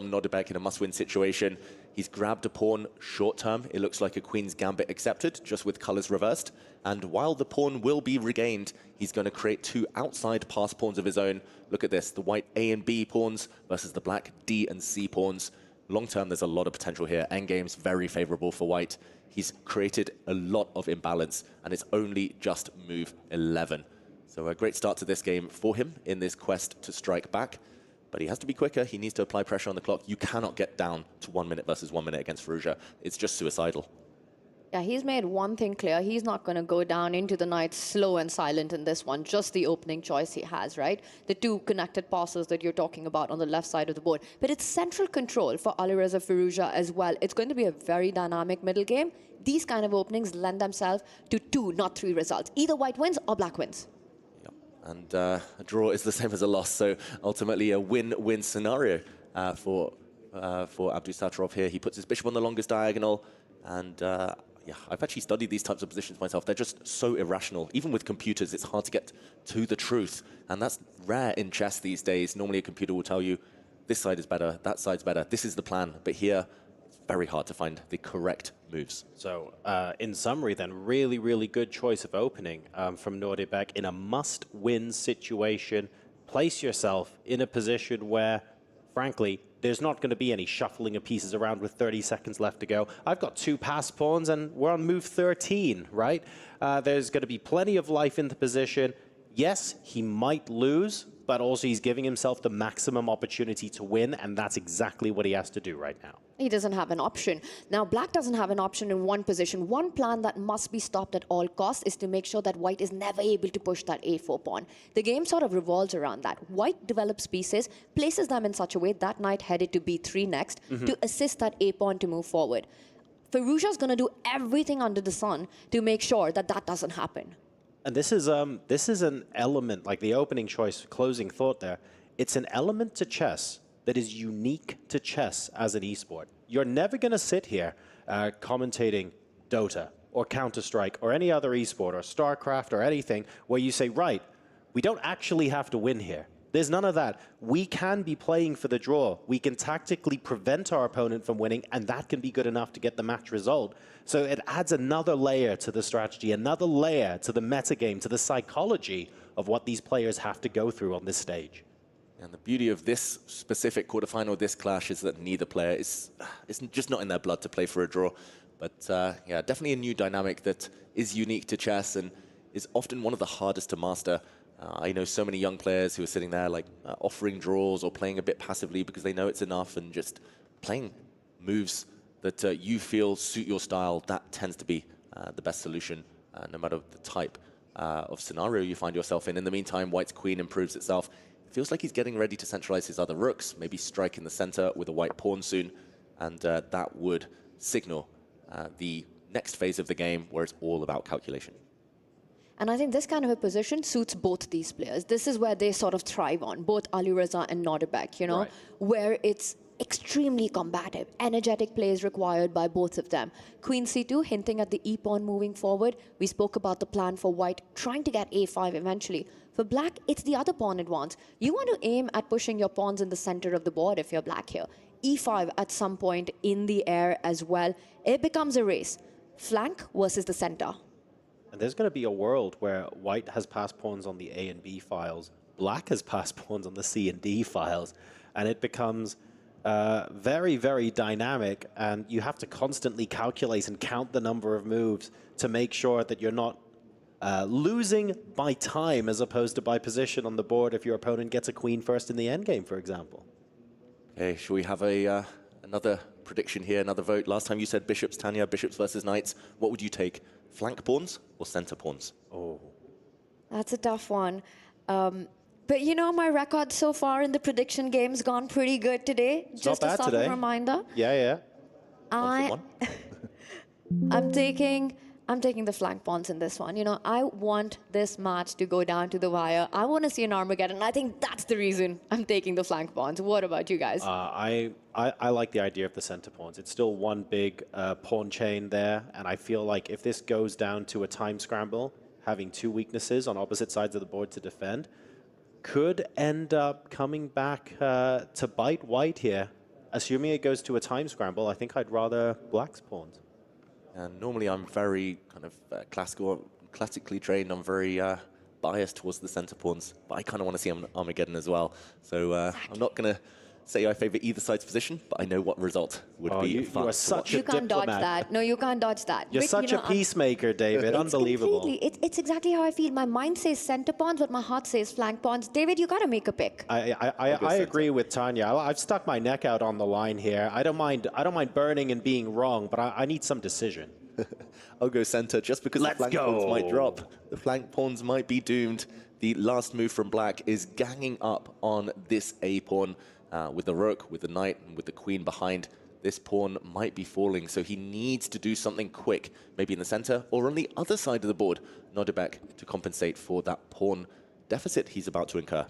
Nodirbek in a must-win situation. He's grabbed a pawn short term. It looks like a queen's gambit accepted, just with colors reversed. And while the pawn will be regained, he's going to create 2 outside pass pawns of his own. Look at this, the white A and B pawns versus the black D and C pawns. Long term, there's a lot of potential here. Endgame's very favorable for white. He's created a lot of imbalance, and it's only just move 11. So a great start to this game for him in this quest to strike back. But he has to be quicker. He needs to apply pressure on the clock. You cannot get down to 1 minute versus 1 minute against Firouzja. It's just suicidal. Yeah, he's made one thing clear. He's not going to go down into the night slow and silent in this one. Just the opening choice he has, right? The 2 connected passes that you're talking about on the left side of the board. But it's central control for Alireza Firouzja as well. It's going to be a very dynamic middle game. These kind of openings lend themselves to 2, not 3 results. Either white wins or black wins. And a draw is the same as a loss, so ultimately a win-win scenario for Abdusattorov here. He puts his bishop on the longest diagonal, and yeah, I've actually studied these types of positions myself. They're just so irrational. Even with computers, it's hard to get to the truth, and that's rare in chess these days. Normally a computer will tell you, this side is better, that side's better, this is the plan, but here, it's very hard to find the correct moves. So, in summary then, really, really good choice of opening from Nodirbek in a must-win situation. Place yourself in a position where, frankly, there's not going to be any shuffling of pieces around with 30 seconds left to go. I've got 2 passed pawns, and we're on move 13, right? There's going to be plenty of life in the position. Yes, he might lose, but also he's giving himself the maximum opportunity to win, and that's exactly what he has to do right now. He doesn't have an option. Now, Black doesn't have an option in one position. One plan that must be stopped at all costs is to make sure that White is never able to push that A4 pawn. The game sort of revolves around that. White develops pieces, places them in such a way that knight headed to B3 next to assist that A pawn to move forward. Firouzja's going to do everything under the sun to make sure that that doesn't happen. And this is an element, like the opening choice, closing thought there. It's an element to chess that is unique to chess as an esport. You're never going to sit here commentating Dota or Counter-Strike or any other esport or StarCraft or anything where you say, right, we don't actually have to win here. There's none of that. We can be playing for the draw. We can tactically prevent our opponent from winning, and that can be good enough to get the match result. So it adds another layer to the strategy, another layer to the metagame, to the psychology of what these players have to go through on this stage. And the beauty of this specific quarterfinal, this clash, is that neither player is just not in their blood to play for a draw. But yeah, definitely a new dynamic that is unique to chess and is often one of the hardest to master. I know so many young players who are sitting there like offering draws or playing a bit passively because they know it's enough, and just playing moves that you feel suit your style. That tends to be the best solution, no matter the type of scenario you find yourself in. In the meantime, White's queen improves itself. It feels like he's getting ready to centralize his other rooks, maybe strike in the center with a white pawn soon, and that would signal the next phase of the game where it's all about calculation. And I think this kind of a position suits both these players. This is where they sort of thrive on, both Alireza and Nodirbek, you know, where it's extremely combative. Energetic play is required by both of them. Queen C2 hinting at the E-pawn moving forward. We spoke about the plan for White trying to get A5 eventually. For Black, it's the other pawn it wants. You want to aim at pushing your pawns in the center of the board if you're Black here. E5 at some point in the air as well. It becomes a race. Flank versus the center. And there's going to be a world where White has passed pawns on the A and B files, Black has passed pawns on the C and D files, and it becomes very, very dynamic, and you have to constantly calculate and count the number of moves to make sure that you're not losing by time as opposed to by position on the board if your opponent gets a queen first in the endgame, for example. Okay, shall we have another prediction here, another vote? Last time you said bishops, Tanya, bishops versus knights. What would you take? Flank pawns or center pawns? Oh, that's a tough one. But you know, my record so far in the prediction game's gone pretty good today. It's just not a bad subtle today. reminder. Yeah. I'm taking the flank pawns in this one. You know, I want this match to go down to the wire. I want to see an Armageddon. I think that's the reason I'm taking the flank pawns. What about you guys? I like the idea of the center pawns. It's still one big pawn chain there, and I feel like if this goes down to a time scramble, having 2 weaknesses on opposite sides of the board to defend, could end up coming back to bite White here. Assuming it goes to a time scramble, I think I'd rather Black's pawns. And normally I'm very kind of classically trained. I'm very biased towards the center pawns, but I kind of want to see Armageddon as well. So I'm not going to say I favor either side's position, but I know what result would be fun. You are such a You can't dodge diplomat. that. No, you can't dodge that. You're But, such you know, a peacemaker, David. Unbelievable. It's exactly how I feel. My mind says center pawns, but my heart says flank pawns. David, you got to make a pick. I agree with Tanya. I've stuck my neck out on the line here. I don't mind burning and being wrong, but I need some decision. I'll go center just because the flank pawns might drop. The flank pawns might be doomed. The last move from Black is ganging up on this A pawn with the rook, with the knight, and with the queen behind. This pawn might be falling, so he needs to do something quick, maybe in the center or on the other side of the board, Nodirbek, to compensate for that pawn deficit he's about to incur.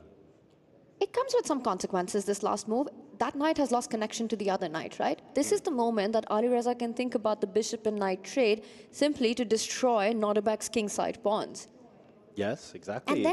It comes with some consequences, this last move. That knight has lost connection to the other knight, right? This is the moment that Alireza can think about the bishop and knight trade simply to destroy Nodirbek's kingside pawns. Yes, exactly. And then